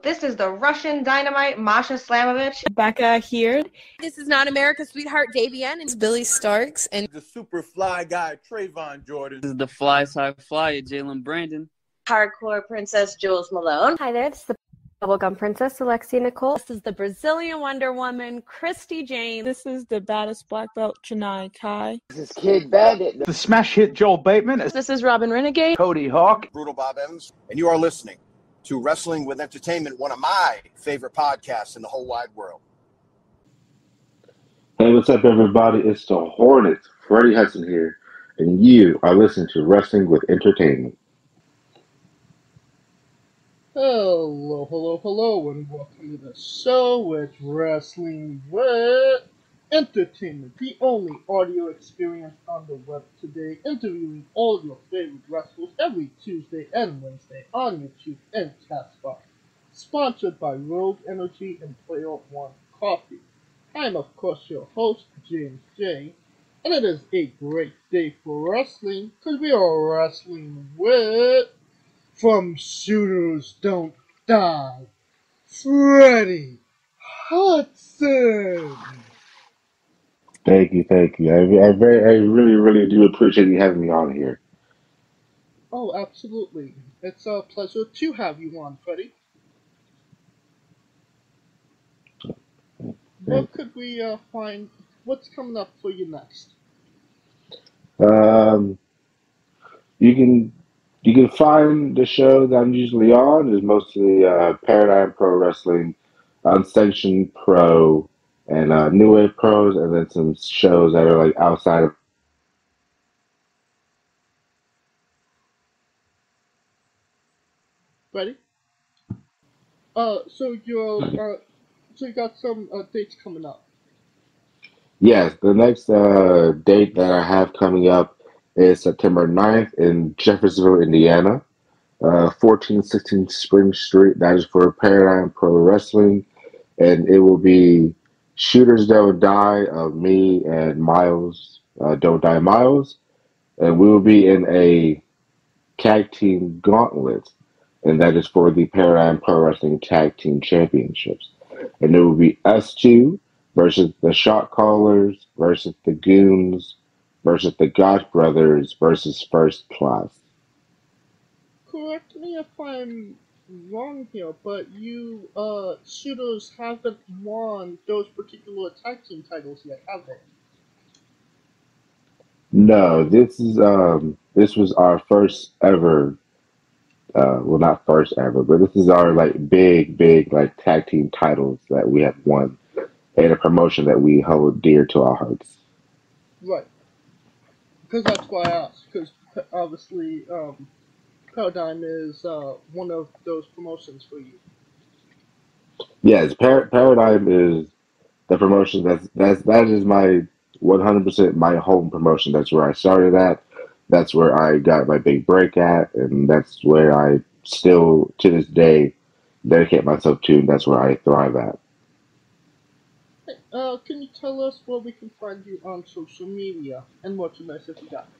This is the Russian Dynamite, Masha Slamovich. Becca here. This is Not America's Sweetheart, Davian. It's Billy Starks. And the super fly guy, Trayvon Jordan. This is the fly side flyer, Jalen Brandon. Hardcore Princess, Jules Malone. Hi there, this is the Bubblegum Princess, Alexia Nicole. This is the Brazilian Wonder Woman, Christy Jane. This is the baddest black belt, Chennai Kai. This is Kid Bandit. The smash hit, Joel Bateman. This is Robin Renegade. Cody Hawk. Brutal Bob Evans. And you are listening to Wrestling with Entertainment, one of my favorite podcasts in the whole wide world. Hey, what's up, everybody? It's the Hornet, Freddie Hudson here, and you are listening to Wrestling with Entertainment. Hello, and welcome to the show. It's Wrestling with Entertainment, the only audio experience on the web today, interviewing all of your favorite wrestlers every Tuesday and Wednesday on YouTube and Castbox. Sponsored by Rogue Energy and Player One Coffee. I'm, of course, your host, James J., and it is a great day for wrestling, because we are wrestling with... From Shooters Don't Die, Freddie Hudson. Thank you. I really do appreciate you having me on here. Oh, absolutely. It's a pleasure to have you on, Freddie. What could we find? What's coming up for you next? You can find the show that I'm usually on is mostly Paradigm Pro Wrestling, Unsanctioned Pro, and New Wave Pros, and then some shows that are like outside of. Ready? So you got some dates coming up. Yes, the next date that I have coming up is September 9th in Jeffersonville, Indiana, 1416 Spring Street. That is for Paradigm Pro Wrestling, and it will be Shooters Don't Die of me and Miles, Don't Die Miles, and we will be in a tag team gauntlet, and that is for the Paradigm Pro Wrestling Tag Team Championships. And it will be us two versus the Shot Callers versus the Goons versus the God Brothers versus First Class. Correct me if I'm wrong here, but you Shooters haven't won those particular tag team titles yet, have they? No, this was our first ever. Well, not first ever, but this is our like big like tag team titles that we have won, and a promotion that we hold dear to our hearts. Right. Because that's why I asked, because obviously Paradigm is one of those promotions for you. Yes, Paradigm is the promotion that is my 100% my home promotion. That's where I started at. That's where I got my big break at, and that's where I still, to this day, dedicate myself to, and that's where I thrive at. Hey, can you tell us where we can find you on social media and merchandise if you got it?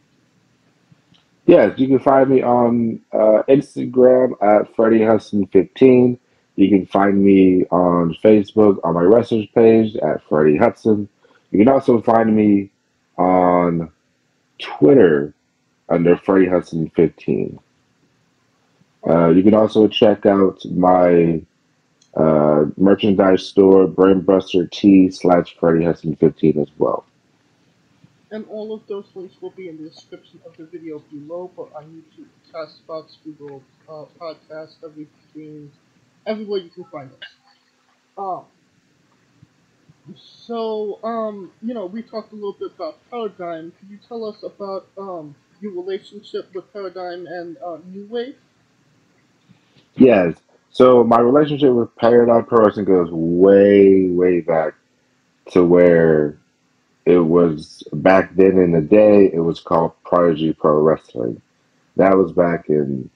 Yes, you can find me on Instagram at Freddie Hudson 15. You can find me on Facebook on my wrestlers page at Freddie Hudson. You can also find me on Twitter under Freddie Hudson 15. You can also check out my merchandise store, Brainbuster T/Freddie Hudson 15 as well. And all of those links will be in the description of the video below, but on YouTube, Castbox, Google Podcast, everything, everywhere you can find us. We talked a little bit about Paradigm. Could you tell us about your relationship with Paradigm and New Wave? Yes. So my relationship with Paradigm Pro Wrestling goes way back to where it was back then in the day. It was called Prodigy Pro Wrestling. That was back in,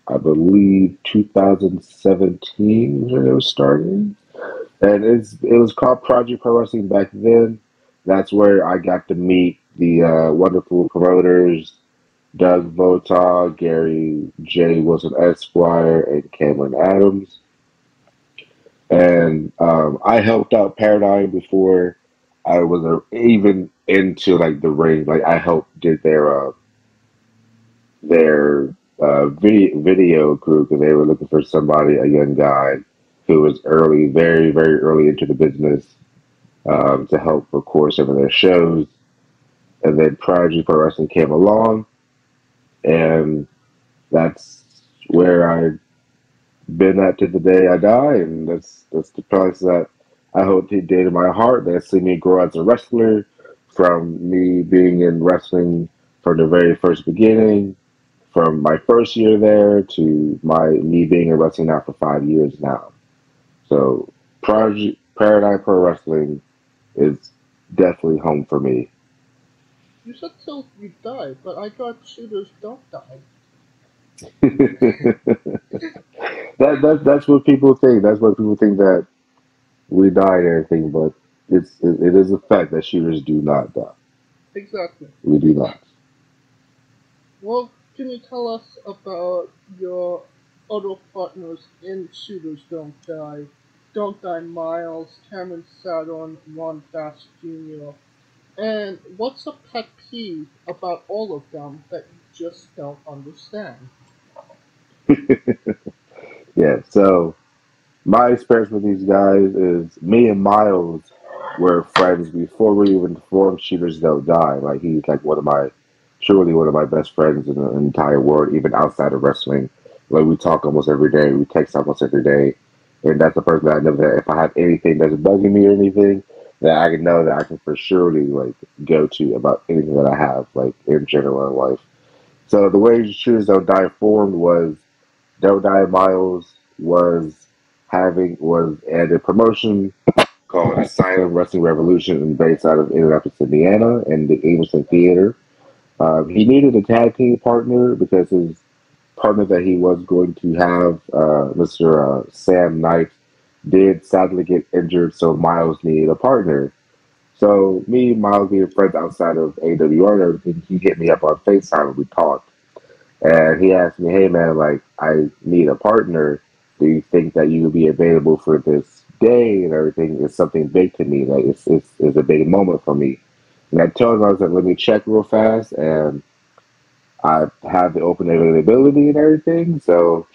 I believe, 2017 when it was starting. And it was called Prodigy Pro Wrestling back then. That's where I got to meet the wonderful promoters, Doug Votaw, Gary J. Wilson Esquire, and Cameron Adams. And I helped out Paradigm before I was even into like the ring. Like I helped did their video crew because they were looking for somebody, a young guy who was early, very very early into the business, to help record some of their shows. And then Prodigy Pro Wrestling came along, and that's where I've been at to the day I die, and that's the price that I hold dear to my heart. That see me grow as a wrestler, from me being in wrestling from the very first beginning, from my first year there to me being in wrestling now for 5 years now. So Prodigy Paradigm Pro Wrestling is definitely home for me. You said till you die, but I thought shooters don't die. That's what people think. That's what people think, that we die and everything, but it is a fact that shooters do not die. Exactly. We do not. Well, can you tell us about your other partners in Shooters Don't Die? Don't Die Miles, Cameron Saturn, Ron Bass Jr. And what's a pet peeve about all of them that you just don't understand? Yeah, so my experience with these guys is me and Miles were friends before we even formed Shooters Don't Die. Like he's like truly one of my best friends in the entire world, even outside of wrestling. Like we talk almost every day, we text almost every day, and that's the person that I know that if I have anything that's bugging me or anything, that I can know that I can for surely like go to about anything that I have, like in general in life. So the way Shooters Don't Die formed was Don't Die Miles was at a promotion called Asylum Wrestling Revolution, based out of Indianapolis, Indiana, in the Amerson Theater. He needed a tag team partner because his partner that he was going to have, Mr. Sam Knight, did sadly get injured, so Miles needed a partner. So me and Miles being friends outside of AWR and everything, he hit me up on FaceTime and we talked. And he asked me, hey man, like I need a partner. Do you think that you would be available for this day and everything? It's something big to me. Like it's a big moment for me. And I told him, I was like, let me check real fast, and I have the open availability and everything. So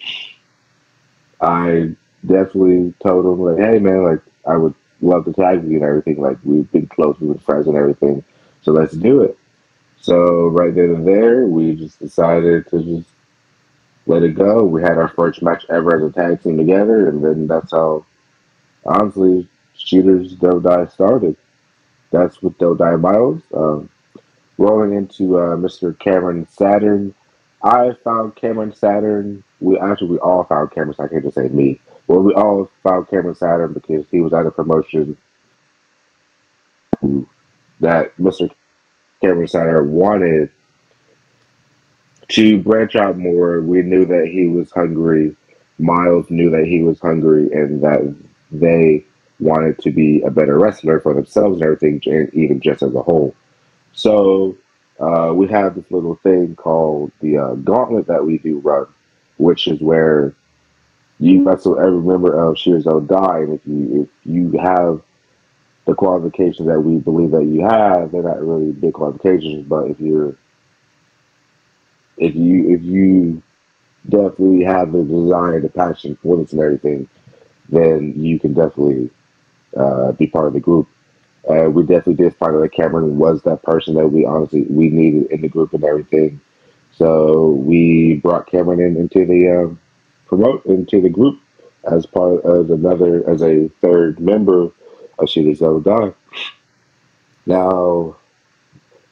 I definitely told him, like, hey man, like I would love to tag you and everything. Like we've been close, we've been friends and everything. So let's do it. So right then and there, we just decided to just let it go. We had our first match ever as a tag team together, and then that's how, honestly, Shooters Don't Die started. That's with Don't Die Miles. Rolling into Mr. Cameron Saturn. I found Cameron Saturn. We all found Cameron Saturn. I can't just say me. Well, we all found Cameron Saturn because he was at a promotion that Mr. Cameron Saturn wanted to branch out more. We knew that he was hungry. Miles knew that he was hungry, and that they wanted to be a better wrestler for themselves and everything, and even just as a whole. So we have this little thing called the gauntlet that we do run, which is where you wrestle every member of Shooters Don't Die, and if you have the qualifications that we believe that you have, they're not really big qualifications, but if you definitely have the desire, the passion for this and everything, then you can definitely be part of the group. We definitely did find out that Cameron was that person that we needed in the group and everything. So we brought Cameron into the group as a third member of Shooters Don't Die. Now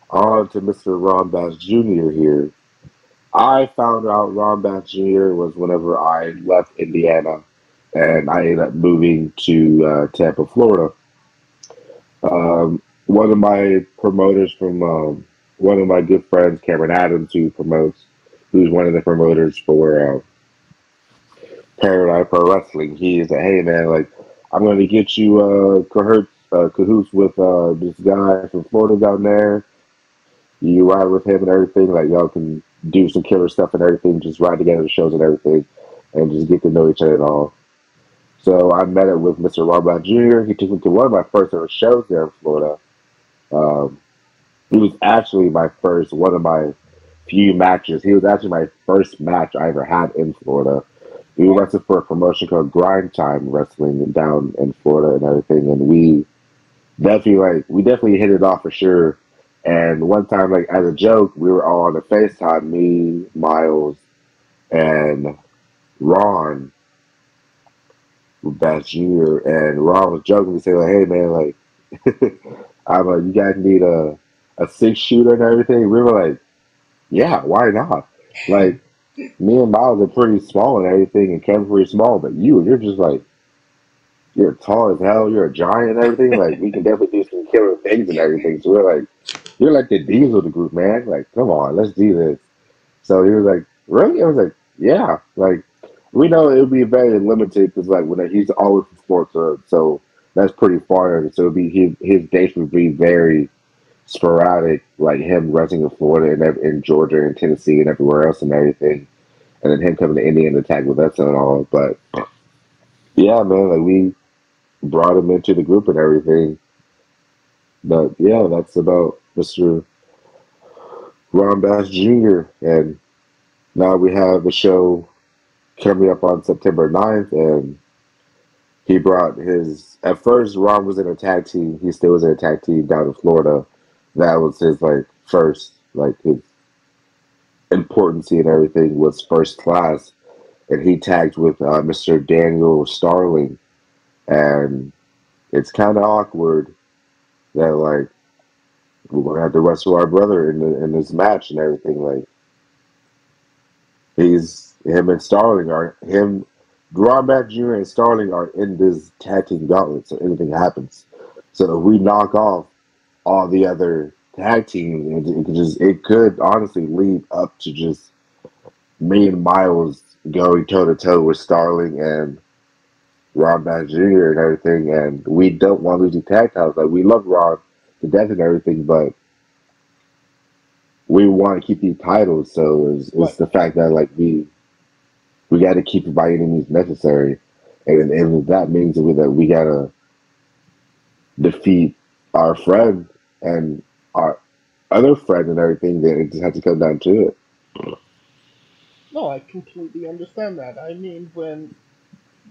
on to Mr. Ron Bass Jr. here. I found out Ron Bass Jr. was whenever I left Indiana and I ended up moving to Tampa, Florida. One of my promoters from one of my good friends, Cameron Adams, who's one of the promoters for Paradigm Pro Wrestling. He is like, hey man, like I'm going to get you cahoots with this guy from Florida down there. You ride with him and everything. Like y'all can do some killer stuff and everything. Just ride together to shows and everything, and just get to know each other and all. So I met up with Mr. Robert Jr. He took me to one of my first ever shows there in Florida. Um, he was actually one of my few matches. He was actually my first match I ever had in Florida. We wrestled for a promotion called Grind Time Wrestling down in Florida and everything, and we definitely hit it off for sure. And one time, like as a joke, we were all on a FaceTime, me, Miles, and Ron Bass Jr. And Ron was joking to say like, "Hey man, like, you guys need a 6 shooter and everything." We were like, "Yeah, why not?" Like, me and Miles are pretty small and everything, and Kevin's pretty small, but you're just like, you're tall as hell, you're a giant and everything. Like, we can definitely do some killer things and everything. So we're like, you're like the Diesel of the group, man. Like, come on, let's do this. So he was like, really? I was like, yeah. Like, we know it would be very limited because, like, when he's always in sports, so that's pretty far. So it'd be his dates would be very sporadic, like him wrestling in Florida and in Georgia and Tennessee and everywhere else and everything, and then him coming to Indiana to tag with us and all. But yeah, man, like we brought him into the group and everything. But yeah, that's about Mr. Ron Bass Jr. And now we have the show coming up on September 9th, and he brought his. At first, Ron was in a tag team. He still was in a tag team down in Florida. That was his first his importance and everything was first class, and he tagged with Mr. Daniel Starling, and it's kind of awkward that we're gonna have to wrestle our brother in this match and everything. Like him and Starling are him. Drawback Jr. and Starling are in this tag team gauntlet, so anything happens. So if we knock off all the other tag teams, it could honestly lead up to just me and Miles going toe to toe with Starling and Ron Bass Jr. and everything, and we don't want to lose the tag titles. Like, we love Ron to death and everything, but we want to keep these titles. So it's the fact that we got to keep it by any means necessary, and that means that we gotta defeat our friend and our other friend and everything. Then it just has to come down to it. No, I completely understand that. I mean, when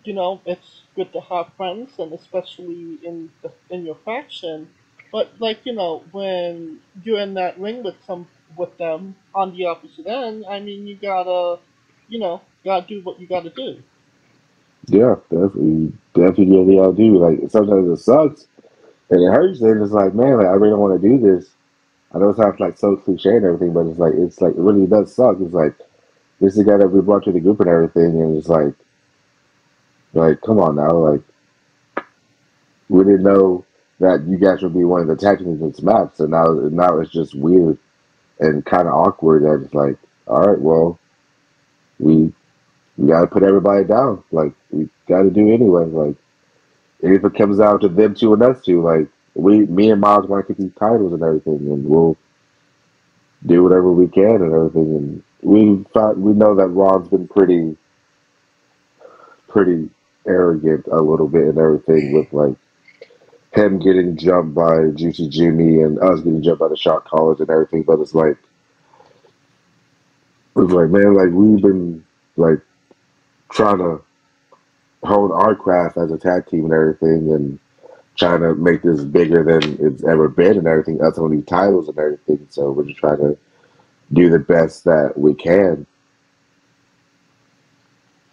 it's good to have friends, and especially in your faction. But when you're in that ring with them on the opposite end, I mean, you gotta do what you gotta do. Yeah, definitely gotta do. Like, sometimes it sucks and it hurts, and it's like, man, like I really don't want to do this. I know it sounds like so cliche and everything, but it's like it really does suck. It's like this is the guy that we brought to the group and everything, and it's like come on now, like we didn't know that you guys would be one of the tag teams in this match, so now it's just weird and kind of awkward that it's like, all right, well, we gotta put everybody down, like we gotta do anyway, like if it comes down to them two and us two, like me and Miles want to get these titles and everything, and we'll do whatever we can and everything. And we know that Ron's been pretty arrogant a little bit and everything, with like him getting jumped by Juicy Jimmy and us getting jumped by the Shot College and everything. But it's like man, like we've been like trying to hone our craft as a tag team and everything, and trying to make this bigger than it's ever been and everything, us on these titles and everything. So we're just trying to do the best that we can.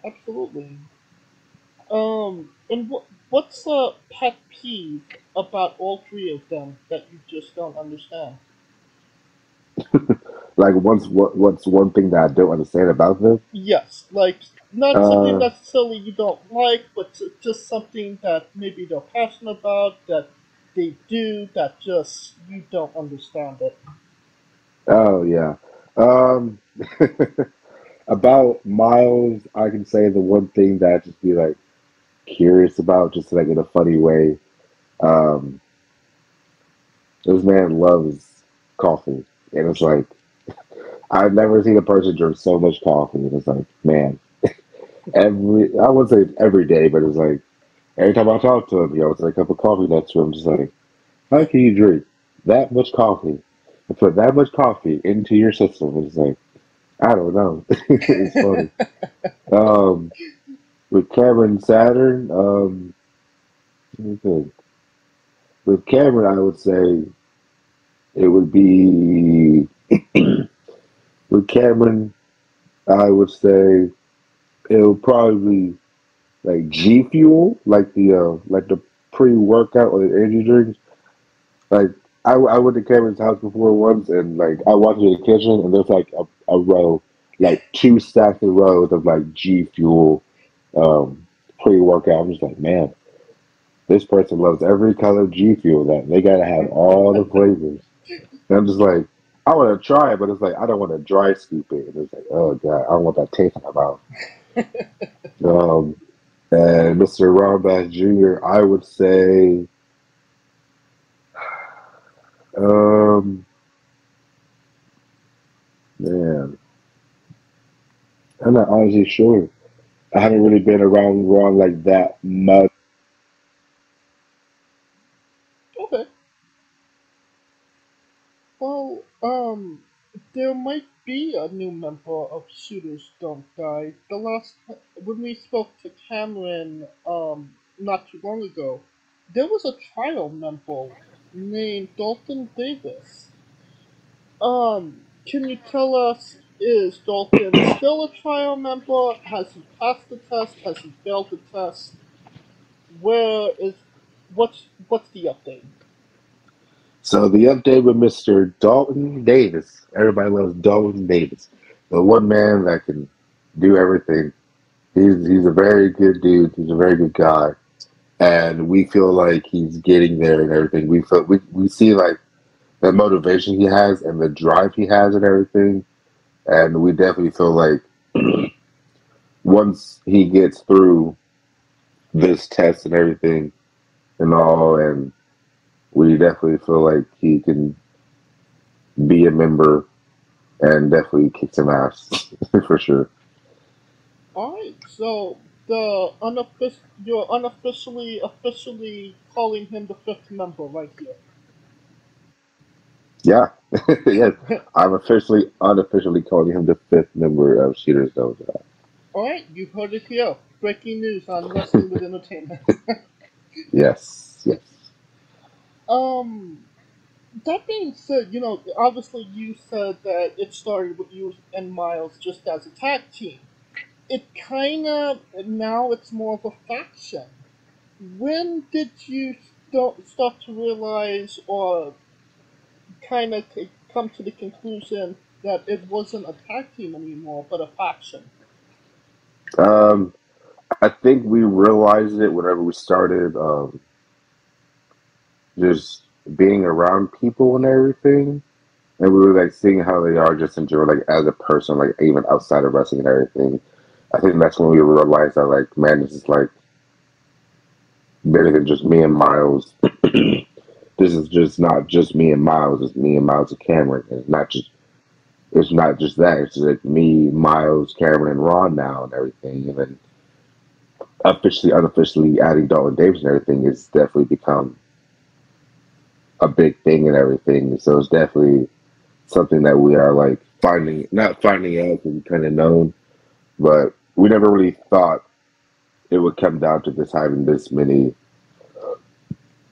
Absolutely. And what's a pet peeve about all three of them that you just don't understand? Like, what's one thing that I don't understand about them? Yes, like not something necessarily you don't like, but just something that maybe they're passionate about, that they do, that just you don't understand it. Oh yeah. About Miles, I can say the one thing that I'd just be like curious about, just like in a funny way. Um, this man loves coffee, and it's like I've never seen a person drink so much coffee. And it's like, man, I wouldn't say it's every day, but it's like Every time I talk to him, it's like a cup of coffee next to him. Just like, how can you drink that much coffee and put that much coffee into your system? It's like, I don't know. It's funny. Um, with Cameron Saturn, let me think. With Cameron, I would say it would be with Cameron. I would say it would probably be like G Fuel, like the pre workout or the energy drinks. Like I went to Cameron's house before once, and like I walked into the kitchen, and there's like a row, like two stacks of rows of like G Fuel pre workout. I'm just like, man, this person loves every color G Fuel that they gotta have all the flavors. And I'm just like, I want to try it, but it's like I don't want to dry scoop it. And it's like, oh god, I don't want that taste in my mouth. And Mr. Ron Bass Jr., I would say, um, man, I'm not honestly sure. I haven't really been around Ron like that much. Okay. Well, there might be a new member of Shooters Don't Die. The last when we spoke to Cameron, not too long ago, there was a trial member named Dalton Davis. Can you tell us, is Dalton still a trial member? Has he passed the test? Has he failed the test? Where is, what's the update? So the update with Mr. Dalton Davis. Everybody loves Dalton Davis, the one man that can do everything. He's a very good dude. He's a very good guy, and we feel like he's getting there and everything. We see like the motivation he has and the drive he has and everything, and we definitely feel like once he gets through this test and everything and all, and we definitely feel like he can be a member and definitely kick some ass for sure. Alright, so the you're unofficially officially calling him the fifth member right Yeah, yes, here. I'm officially, unofficially calling him the fifth member of Shooters Don't Die. Alright, you heard it here. Breaking news on Wrestling with Entertainment. Yes, yes. um that being said, obviously you said that it started with you and Miles just as a tag team. It kinda now it's more of a faction. When did you start to realize or kind of come to the conclusion that it wasn't a tag team anymore, but a faction? Um, I think we realized it whenever we started just being around people and everything, and we were like seeing how they are just in general, like as a person, like even outside of wrestling and everything. I think that's when we realized that, like, man, this is like bigger than just me and Miles. This is just not just me and Miles. It's me and Miles and Cameron. And it's not just that. It's just like me, Miles, Cameron, and Ron now and everything. And then officially, unofficially adding Dalton Davis and everything has definitely become a big thing and everything. So it's definitely something that we are like finding, not finding out because we kind of known, but we never really thought it would come down to just having this many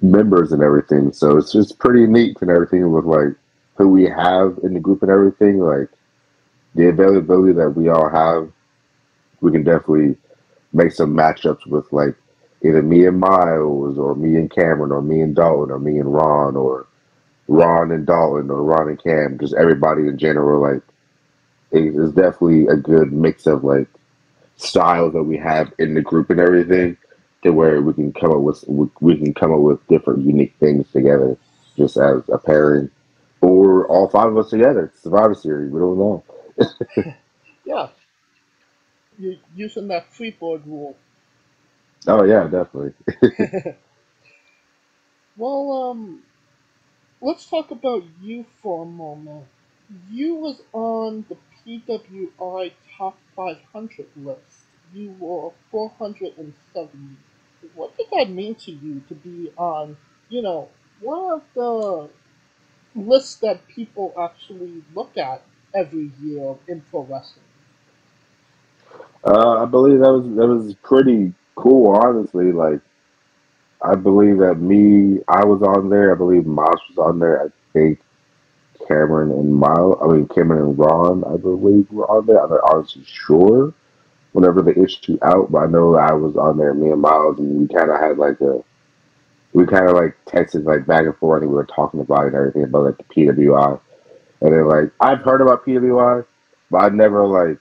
members and everything. So it's just pretty neat and everything with like who we have in the group and everything. Like the availability that we all have, we can definitely make some matchups with like either me and Miles or me and Cameron or me and Dalton or me and Ron or Ron and Dalton or Ron and Cam. Just everybody in general. Like it's definitely a good mix of like styles that we have in the group and everything, to where we can come up with different unique things together, just as a pairing, or all five of us together. Survivor Series, we don't know. Yeah, you're using that freeboard rule. Oh yeah, definitely. Well, let's talk about you for a moment. You was on the PWI Top 500 list. You were 470. what did that mean to you to be on, one of the lists that people actually look at every year in pro wrestling? I believe that was pretty cool, honestly. Like, I believe that I was on there. I believe Miles was on there. I think Cameron and Ron, I believe, were on there. I'm not honestly sure. Whenever the issue out, but I know I was on there. Me and Miles, and we kind of like texted like back and forth. And we were talking about it and everything about like the PWI, and then like I've heard about PWI, but I never like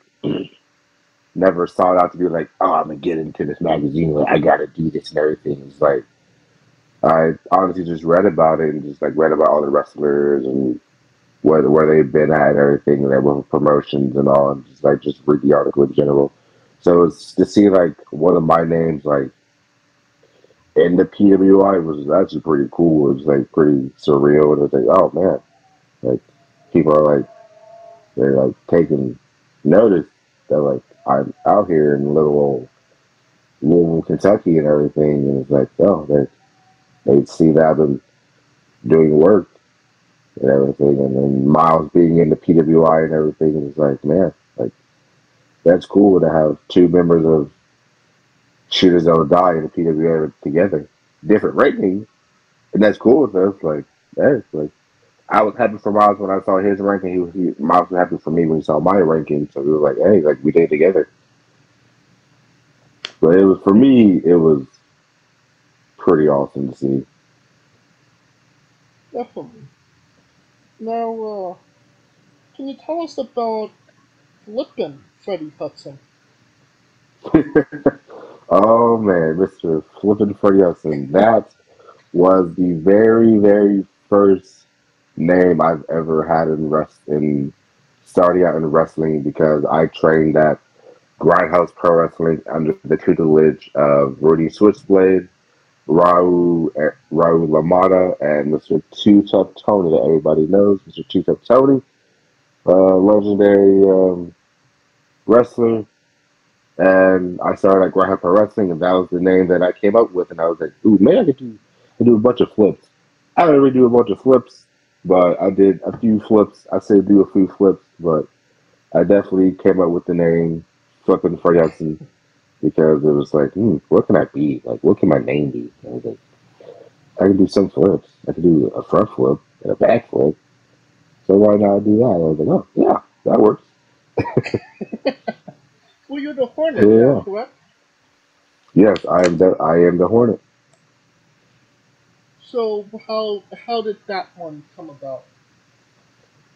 never sought out to be like, oh, I'm gonna get into this magazine. Like, I gotta do this and everything. It's like I honestly just read about it and just like read about all the wrestlers and where they've been at and everything, and their promotions and all, and just read the article in general. So it's to see like one of my names like in the PWI was actually pretty cool. It was like pretty surreal, and it was like, oh man, like people are like they're like taking notice that like I'm out here in little old Louisville, Kentucky, and everything, and it's like, oh, they see that I've been doing work and everything, and then Miles being in the PWI and everything, and it's like, man, like that's cool to have two members of Shooters That'll Die in the PWI together, different rankings, and that's cool with us. Like, hey, like I was happy for Miles when I saw his ranking. Miles was happy for me when he saw my ranking. So we were like, hey, like we did it together. But it was for me, it was pretty awesome to see. Definitely. Now, can you tell us about flipping Freddie Hudson? Oh man, Mr. Flippin' Freddie Hudson. That was the very, very first name I've ever had in starting out in wrestling, because I trained at Grindhouse Pro Wrestling under the tutelage of Rudy Switchblade, Raul Lamada, and Mr. Two Tough Tony that everybody knows. Mr. Two Tough Tony, legendary wrestler. And I started at Grindhouse Pro Wrestling, and that was the name that I came up with. And I was like, ooh, maybe I could do a bunch of flips. I didn't really do a bunch of flips, but I did a few flips. I said do a few flips, but I definitely came up with the name Flippin' Freddie Hudson, because it was like, what can I be? Like, what can my name be? And I was like, I can do some flips. I can do a front flip and a back flip. So why not do that? I was like, oh, yeah, that works. Well, you're the Hornet, Yeah. correct? Yes, I am the Hornet. So how did that one come about?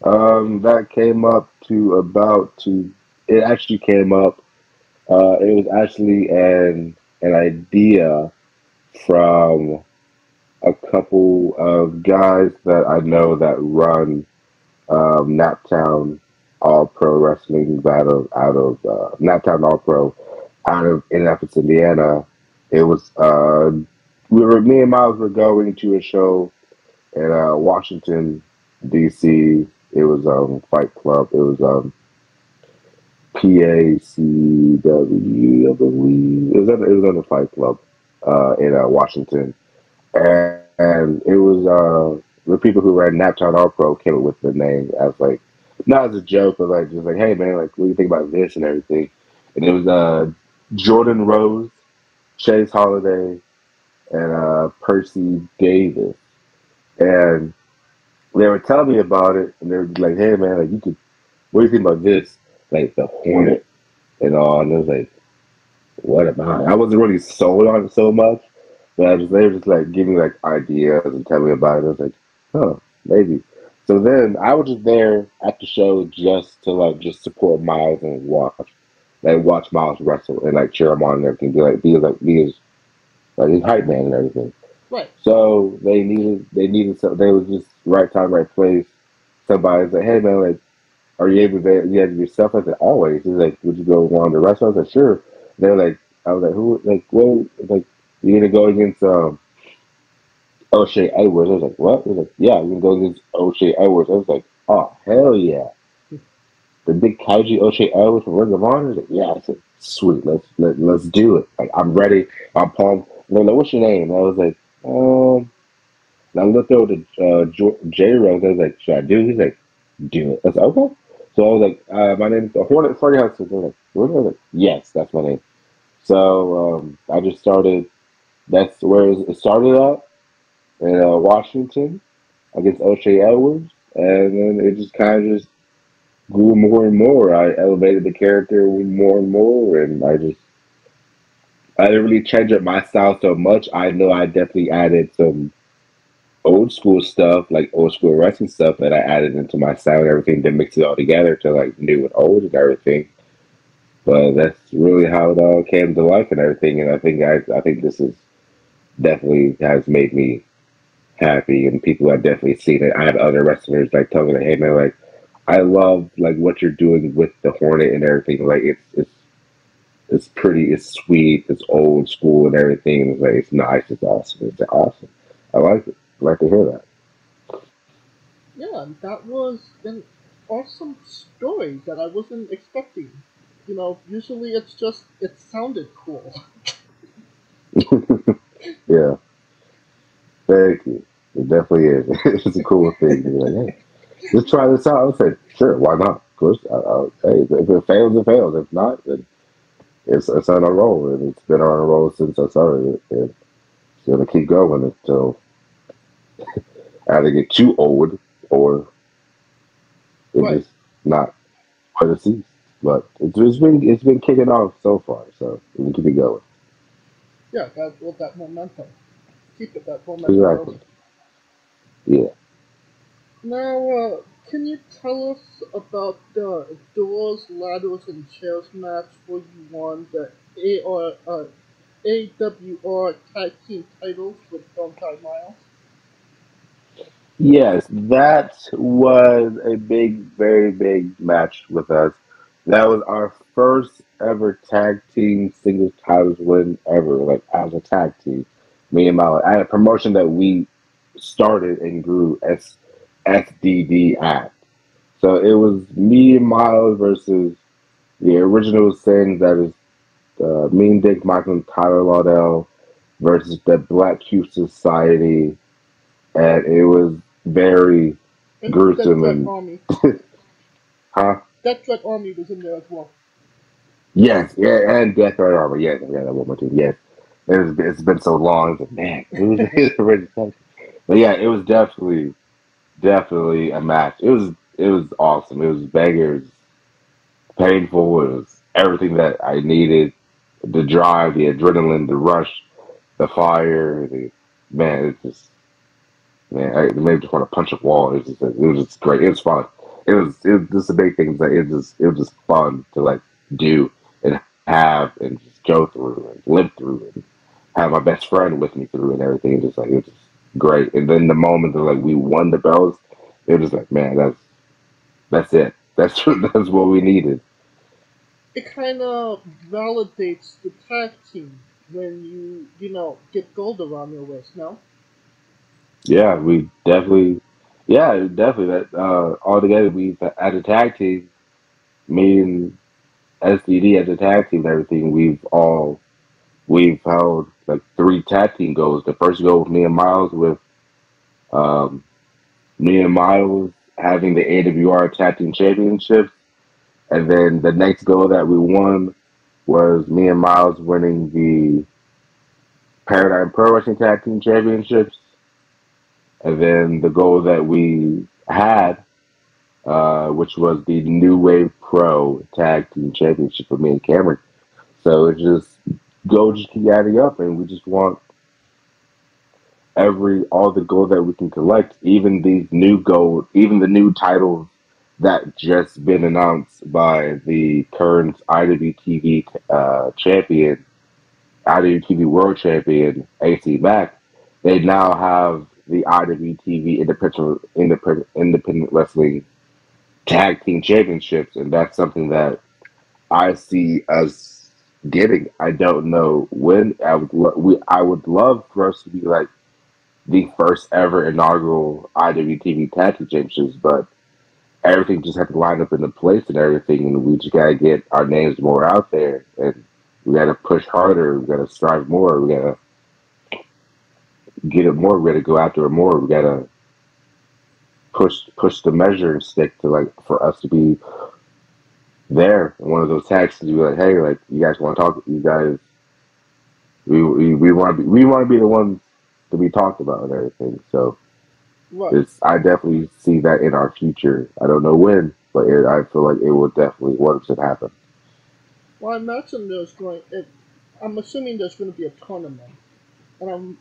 That came up it actually came up. It was actually an idea from a couple of guys that I know that run Naptown All Pro Wrestling out of Naptown All Pro out of Indianapolis, Indiana. It was me and Miles were going to a show in Washington, D.C. It was Fight Club. It was PACW, I believe. It was at the Fight Club in Washington, and it was the people who ran Naptown All Pro came up with the name as like, not as a joke, but like just like, hey man, like what do you think about this and everything? And it was Jordan Rose, Chase Holiday, and Percy Davis, and they were telling me about it, and they were like, hey man, like what do you think about this? Like the Hornet and all, and it was like, what about it? I wasn't really sold on it so much, but they were just like giving me like ideas and telling me about it. I was like, huh, maybe. So then I was just there at the show just to just support Miles and watch Miles wrestle and like cheer him on and everything, be his hype man and everything. Right. So they needed some. They was just right time, right place. Somebody's like, hey man, like, are you able to you have to do stuff? I said, always. He's like, would you go on the restaurant? I said, sure. They were like, I was like, who? Like, what? Like, you gonna go against O'Shea Edwards? I was like, what? He was like, yeah, we're gonna go against O'Shea Edwards. I was like, oh hell yeah, the big kaiju O'Shea Edwards from Ring of Honor. I was like, yeah. I said, sweet, let's do it. Like, I'm ready. I'm pumped. And they're like, what's your name? And I was like, and I looked over to J Rose. I was like, should I do it? He's like, do it. I was like, okay. So I was like, my name is Hornet, Freddie Hudson. They're like, what? I was like, yes, that's my name. So I just started. That's where it started out in Washington against O'Shea Edwards, and then it just kind of just grew more and more. I elevated the character more and more, and I didn't really change up my style so much. I know I definitely added some old school stuff, like old school wrestling stuff that I added into my style and everything to mix it all together to like new and old and everything. But that's really how it all came to life and everything. And I think this is definitely has made me happy, and people have definitely seen it. I have other wrestlers like telling me, hey man, like I love like what you're doing with the Hornet and everything. Like it's pretty, it's sweet, it's old school and everything. It's like it's nice, it's awesome, it's awesome. I like it. I like to hear that. Yeah, that was an awesome story that I wasn't expecting. You know, usually it's just it sounded cool. Yeah, thank you. It definitely is. It's a cool thing. You're like, hey, let's try this out. I said, sure, why not? Of course. Hey, if it fails, it fails. If not, then it's on a roll, and it's been on a roll since I started it. And it's gonna keep going until either get too old or it Right. just not quite a cease. But it's been kicking off so far, so we can keep it going. Yeah, that build that momentum. Keep it that momentum Exactly. going. Yeah. Now, can you tell us about the doors, ladders, and chairs match where you won the AWR Tag Team titles with Dante Miles? Yes, that was a big, very big match with us. That was our first ever tag team singles titles win ever, like as a tag team. Me and my at a promotion that we started and grew as SDD at. So it was me and Miles versus the original sins that is Mean Dick Michael and Tyler Laudell versus the Black Cube Society, and it was very And Death gruesome Threat and Army. huh? Death Threat Army was in there as well. Yes, yeah, and Death Right Armor, yes, yeah, that one more too, yes. It's been so long, but man, who's the original? But yeah, it was definitely a match. It was awesome. It was bangers, painful. It was everything that I needed. The drive, the adrenaline, the rush, the fire. Man, it's just man. I made me just want to punch a wall. It was just great. It was fun. It was just the big things. Like it was just fun to like do and have and just go through and live through and have my best friend with me through and everything. Just like it was just great. And then the moment that like we won the belts, it was just like man, that's it. That's what we needed. It kind of validates the tag team when you know, get gold around your waist, no? Yeah, we definitely. Yeah, definitely. That all together, we as a tag team, me and SDD as a tag team and everything, we've held like three tag team goals. The first goal with me and Miles with um, me and Miles having the AWR tag team championships, and then the next goal that we won was me and Miles winning the Paradigm Pro Wrestling Tag Team Championships, and then the goal that we had, which was the New Wave Pro Tag Team Championship for me and Cameron. So it just keep adding up, and we just want all the gold that we can collect, even these new gold, even the new titles that just been announced by the current IWTV champion, IWTV World Champion AC Mack. They now have the IWTV Independent Wrestling Tag Team Championships, and that's something that I see us getting. I don't know when. I would love for us to be like the first ever inaugural IWTV Tag Team Championships, but everything just had to line up into place and everything, and we just gotta get our names more out there, and we gotta push harder, we gotta strive more, we gotta get it more. We got to go after it more. We got to push the measuring stick to like for us to be there in one of those tags to be like, hey, like you guys want to talk? You guys, we want to be the ones to be talked about and everything. So Right. I definitely see that in our future. I don't know when, but I feel like it will definitely once it happen. Well, I imagine I'm assuming there's going to be a tournament, and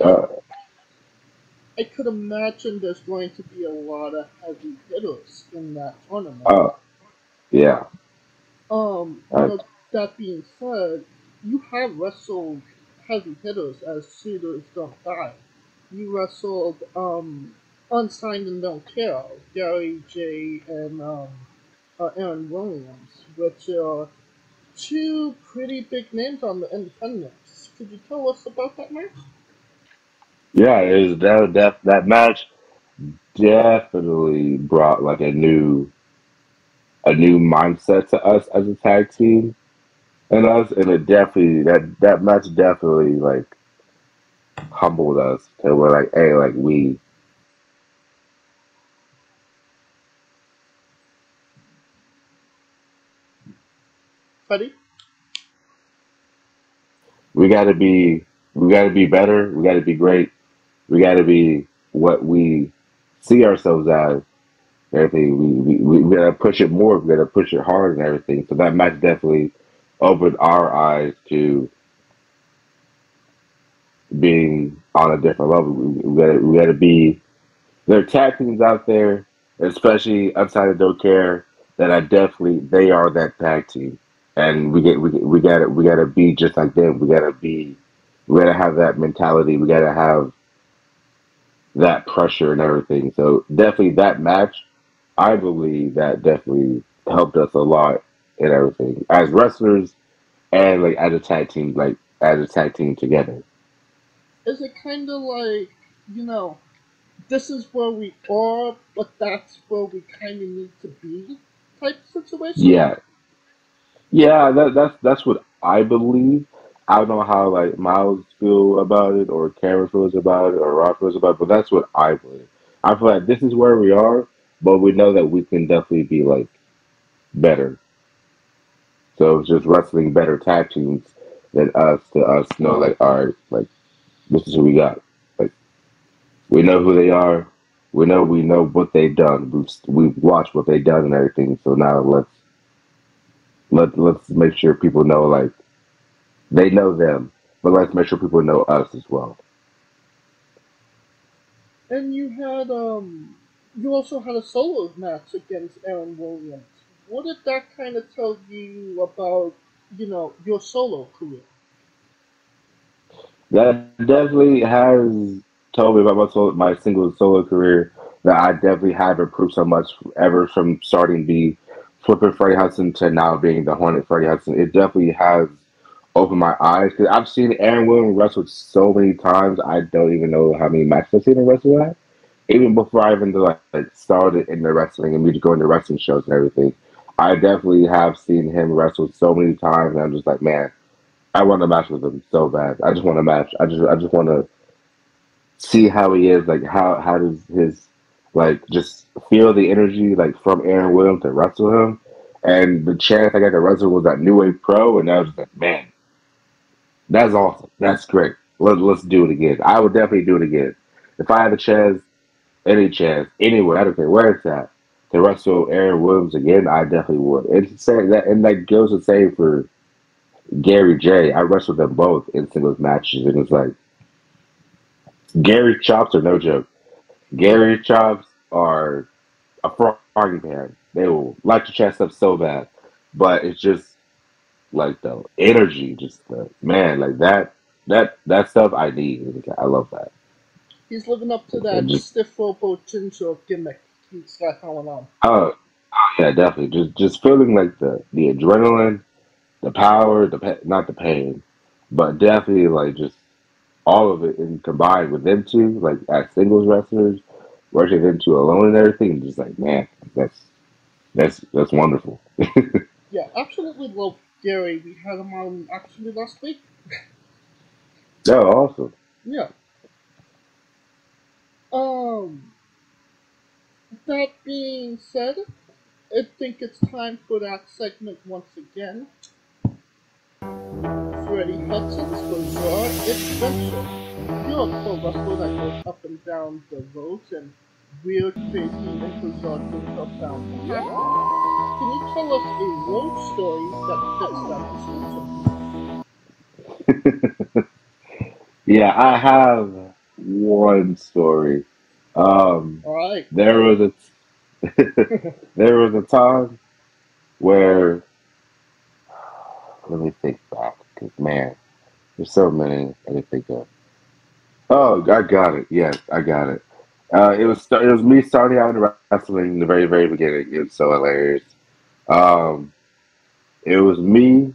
Uh, I could imagine there's going to be a lot of heavy hitters in that tournament. uh, yeah. You know, that being said, you have wrestled heavy hitters as Suitors Don't Die. You wrestled Unsigned and Don't Care, Gary J and Aaron Williams, which are two pretty big names on the independents. Could you tell us about that match? Yeah, it was that match definitely brought like a new mindset to us as a tag team and it definitely that match definitely like humbled us to we're like, hey, like Freddie? we gotta be we gotta be better, we gotta be great, we gotta be what we see ourselves as. Everything we gotta push it more, we gotta push it hard and everything. So that match definitely opened our eyes to being on a different level. We gotta be there are tag teams out there, especially Untitled and Don't Care, that I definitely they are that tag team, and we gotta be just like them. We gotta have that mentality. We gotta have that pressure and everything. So definitely that match, I believe that definitely helped us a lot in everything as wrestlers and like as a tag team together. Is it kind of like, you know, this is where we are, but that's where we kind of need to be type situation? Yeah, yeah, that's what I believe. I don't know how like Miles feel about it, or Cameron feels about it, or Rob feels about it, but that's what I believe. I feel like this is where we are, but we know that we can definitely be like better. So it's just wrestling better tag teams than us to us know like, all right, like this is who we got. Like we know who they are. We know what they've done. We've watched what they've done and everything. So now let's make sure people know like they know them, but let's make sure people know us as well. And you also had a solo match against Aaron Williams. What did that kind of tell you about, you know, your solo career? That definitely has told me about my single solo career that I definitely have improved so much ever from starting the flipping Freddie Hudson to now being the Hornet Freddie Hudson. It definitely has opened my eyes because I've seen Aaron Williams wrestle so many times. I don't even know how many matches I've seen him wrestle at. Even before I even like started in the wrestling and me going to wrestling shows and everything, I definitely have seen him wrestle so many times. And I'm just like, man, I want to match with him so bad. I just want to match. I just want to see how he is. Like how does his like just feel the energy like from Aaron Williams to wrestle him. And the chance I got to wrestle was at New Wave Pro, and I was just like, man, that's awesome. That's great. Let's do it again. I would definitely do it again if I had a chance, any chance, anywhere. I don't care where it's at to wrestle Aaron Williams again. I definitely would. It's saying that, and that goes the same for Gary J. I wrestled them both in singles matches, and it's like Gary chops are no joke. Gary chops are a frying pan. They will light your chest up so bad, but it's just like the energy, just the man, like that stuff I need. I love that. He's living up to And that just stiff robo chincho gimmick he's got going on. oh yeah, definitely. Just feeling like the adrenaline, the power, not the pain, but definitely like just all of it and combined with them two, like as singles wrestlers, working them two alone and everything, just like man, that's wonderful. Yeah, absolutely love Gary. We had him on actually last week. Oh, awesome. Yeah. Um, that being said, I think it's time for that segment once again. Freddie Hudson's Bizarre Adventure. You're a pro wrestler that goes up and down the roads and weird, crazy, and bizarre things are found to happen. Can you tell us a road story that fits that description? Yeah, I have one story. Alright. There was a there was a time where, let me think back, because man, there's so many I can think of. Oh, I got it. Yes, I got it. It was me starting out in wrestling in the very very beginning. It was so hilarious. Um, it was me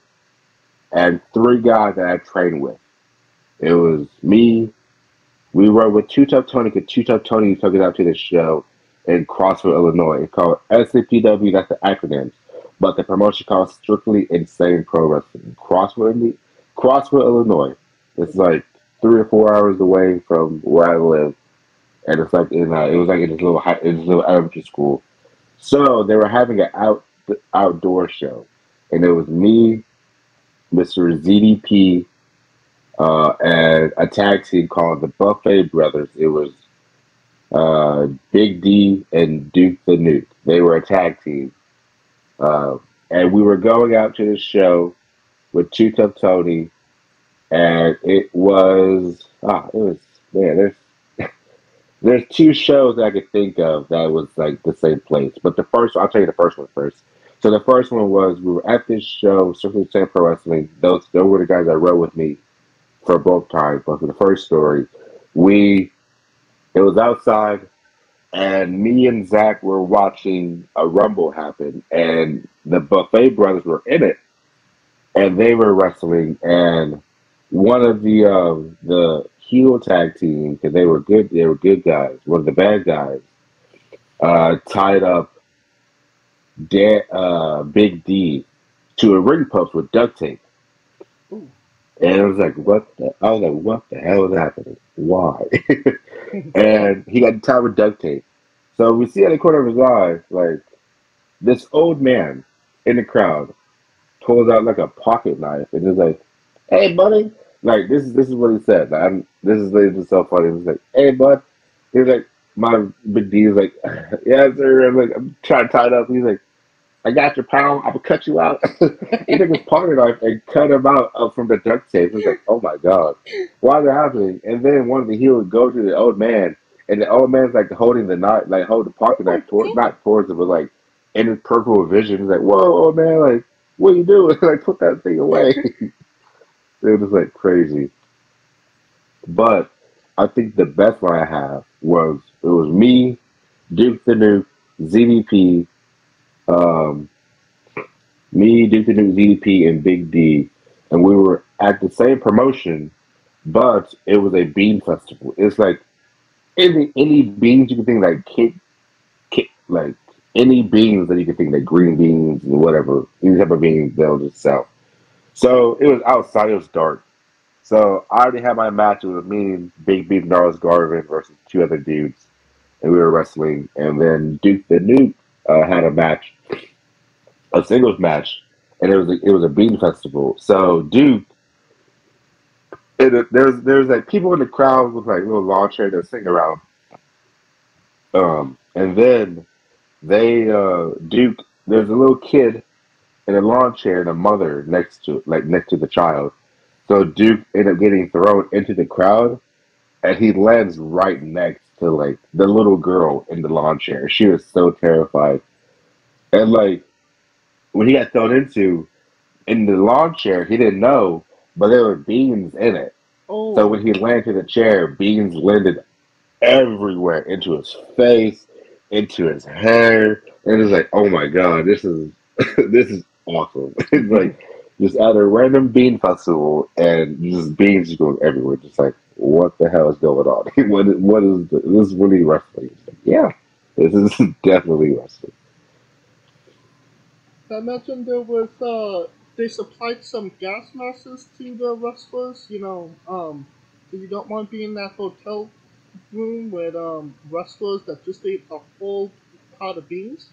and three guys that I trained with. It was me. We were with Two Tough Tony because Two Tough Tony took it out to the show in Crossville, Illinois. It's called SCPW. That's the acronyms, but the promotion called Strictly Insane Pro Wrestling. Crossville, Illinois. It's like 3 or 4 hours away from where I live, and it's like it was like in this little elementary school. So they were having an outdoor show, and it was me, Mr. ZDP, and a tag team called the Buffet Brothers. It was Big D and Duke the Nuke. They were a tag team, uh, and we were going out to this show with Two Tough Tony, and it was man. There's two shows that I could think of that was like the same place, but I'll tell you the first one first. So the first one was we were at this show, Circle Insane Pro Wrestling. Those were the guys that rode with me for both times. But for the first story, it was outside, and me and Zach were watching a Rumble happen, and the Buffet Brothers were in it, and they were wrestling, and one of the heel tag team, because they were good guys. One of the bad guys tied up Big D to a ring post with duct tape. Ooh. And I was like, what the hell is happening? Why? And he got tied with duct tape. So we see at the corner of his eye, like, this old man in the crowd pulls out like a pocket knife and is like, "Hey, buddy!" Like this is what he said. Like, this is so funny. He's like, "Hey, bud." He's like, my big D is like, "Yeah, sir." I'm like, I'm trying to tie it up. He's like, "I got your pal. I'm gonna cut you out." He took his pocket knife and cut him out from the duct tape. It's like, oh my god, why is that happening? And then one of the heels go to the old man, and the old man's like holding the knife, like hold the pocket knife not towards him, but like in his peripheral vision. He's like, "Whoa, old man, like what are you doing?" Like put that thing away. It was like crazy. But I think the best one I have was me, Duke the Nuke, ZDP, um, Duke the Nuke, ZDP, and Big D, and we were at the same promotion, but it was a bean festival. It's like any beans you can think, like like any beans that you can think, like green beans and whatever, any type of beans they'll just sell. So it was outside, it was dark. So I already had my match. It was me and Big Beef Gnarls Garvin versus two other dudes, and we were wrestling. And then Duke the Nuke had a match, a singles match, and it was a bean festival. So Duke, there's like people in the crowd with like little lawn chairs that sing around. And then Duke, there's a little kid in a lawn chair and a mother next to the child. So Duke ended up getting thrown into the crowd, and he lands right next to like the little girl in the lawn chair. She was so terrified, and like when he got thrown in the lawn chair, he didn't know, but there were beans in it. Oh. So when he landed in the chair, beans landed everywhere, into his face, into his hair, and it was like, oh my god, this is this is awesome. It's like just at a random bean festival, and just beans just going everywhere. Just like, what the hell is going on? What is this is really wrestling? It's like, yeah, this is definitely wrestling. I imagine they supplied some gas masks to the wrestlers. If you don't want to be in that hotel room with wrestlers that just ate a whole pot of beans?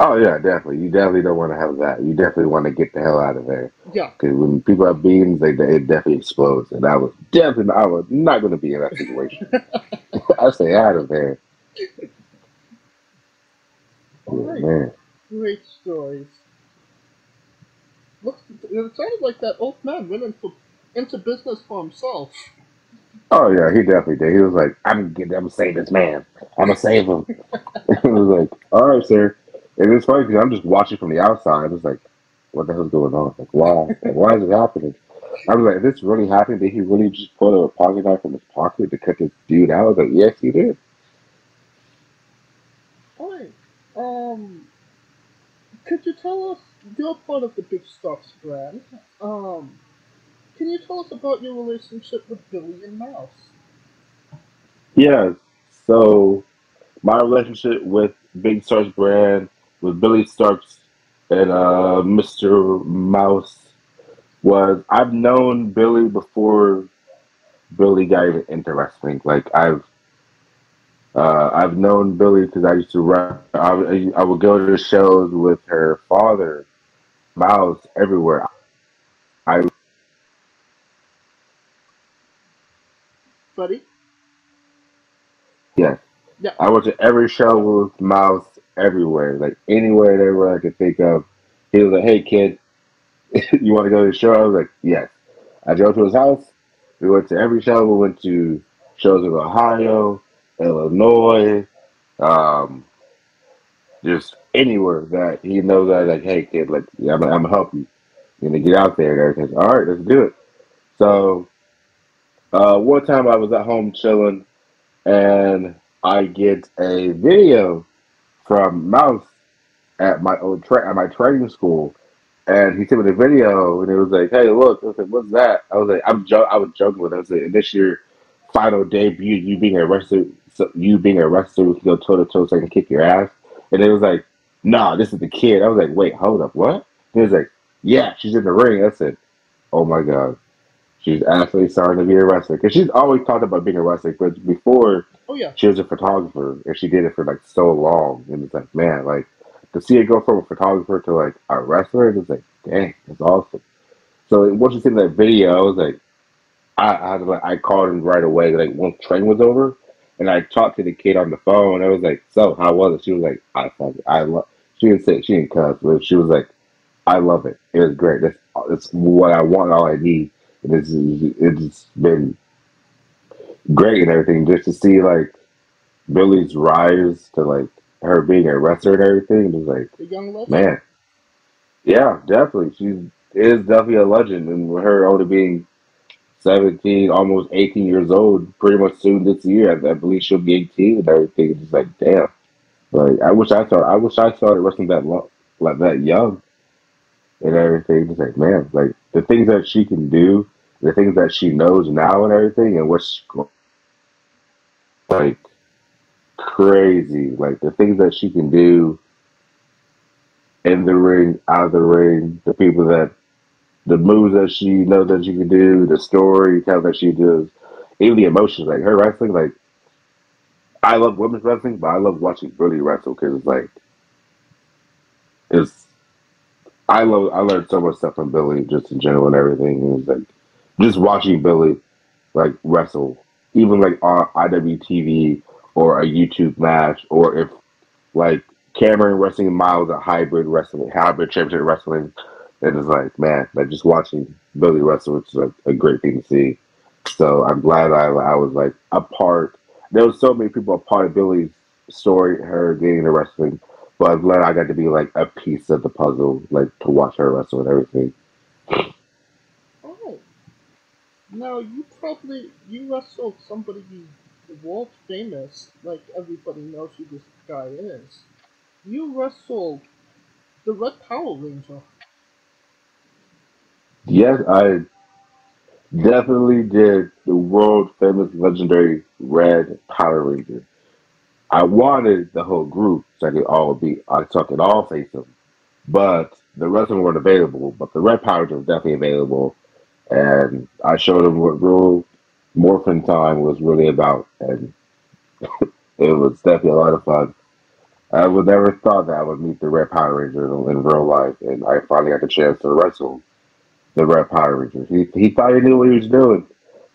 Oh yeah, definitely. You definitely don't want to have that. You definitely want to get the hell out of there. Yeah. Because when people have beans, it definitely explodes. And I was not going to be in that situation. I stay out of there. All Yeah, right. man. Great stories. Look, it sounded like that old man went into business for himself. Oh yeah, he definitely did. He was like, I'm gonna save this man. I'm gonna save him. It was like, all right, sir. And it's funny because I'm just watching from the outside. It's like, what the hell's going on? Like, why? Like, why is it happening? I was like, is this really happening? Did he really just pull a pocket knife from his pocket to cut this dude out? I was like, yes, he did. All right. Could you tell us? You're part of the Big Stuffs brand. Can you tell us about your relationship with Billy and Mouse? Yeah. So my relationship with Big Starks brand, with Billy Starks and Mr. Mouse was I've known Billy before Billy got even into wrestling. Like I've known Billy because I used to run. I would go to shows with her father, Miles, everywhere. I Buddy? yeah, Yeah. I went to every show with Miles everywhere, like anywhere and everywhere I could think of. He was like, "Hey kid, you want to go to the show?" I was like, "Yes." I drove to his house. We went to every show. We went to shows in Ohio, Illinois, um, just anywhere that he knows that like, hey kid, like I'm gonna help you. You're gonna get out there and everything. All right, let's do it. So one time I was at home chilling and I get a video from Mouse at my at my training school, and he sent me the video, and it was like, "Hey, look!" I was like, "What's that?" I was like, I was joking with him. I was like, "This your final debut, you being arrested, so you being arrested, we can go toe to toe, so I can kick your ass." And it was like, "Nah, this is the kid." I was like, "Wait, hold up, what?" He was like, "Yeah, she's in the ring." I said, "Oh my god." She's actually starting to be a wrestler because she's always talked about being a wrestler. But before, Oh yeah. she was a photographer, and she did it for like so long. And it's like, man, like to see it go from a photographer to like a wrestler, it's like, dang, that's awesome. So once you see that video, I was like, I called him right away. Like once train was over, and I talked to the kid on the phone. I was like, so how was it? She was like, I fuck it. I love. She didn't say she didn't cuss, but she was like, I love it. It was great. That's what I want. All I need. And it's been great and everything just to see like Billy's rise to like her being a wrestler and everything. It was like, The young legend. man, yeah, definitely. She is definitely a legend, and with her only being 17, almost 18 years old, pretty much soon this year, I believe she'll be 18 and everything. It's just like, damn. Like I wish I started wrestling that long, like that young and everything. It's like, man, like the things that she can do, the things that she knows now and everything, and what's like crazy. Like the things that she can do in the ring, out of the ring, the moves that she knows that she can do, the storytelling that she does, even the emotions. Like her wrestling, like I love women's wrestling, but I love watching Billy wrestle because it's like it's I learned so much stuff from Billy just in general and everything. And it's like just watching Billy like wrestle, even like on IWTV or a YouTube match, or if like Cameron wrestling and Miles a hybrid championship wrestling. And it's like, man, like just watching Billy wrestle, it's like a great thing to see. So I'm glad I was like a part. There was so many people a part of Billy's story, her getting into wrestling, but I'm glad I got to be like a piece of the puzzle, like to watch her wrestle and everything. Oh. Now you wrestled somebody world famous, like everybody knows who this guy is. You wrestled the Red Power Ranger. Yes, I definitely did the world famous legendary Red Power Ranger. I wanted the whole group so I could all face them. But the rest of them weren't available. But the Red Power Ranger was definitely available. And I showed them what rule Morphin Time was really about, and it was definitely a lot of fun. I would never thought that I would meet the Red Power Ranger in real life, and I finally got the chance to wrestle the Red Power Ranger. He thought he knew what he was doing,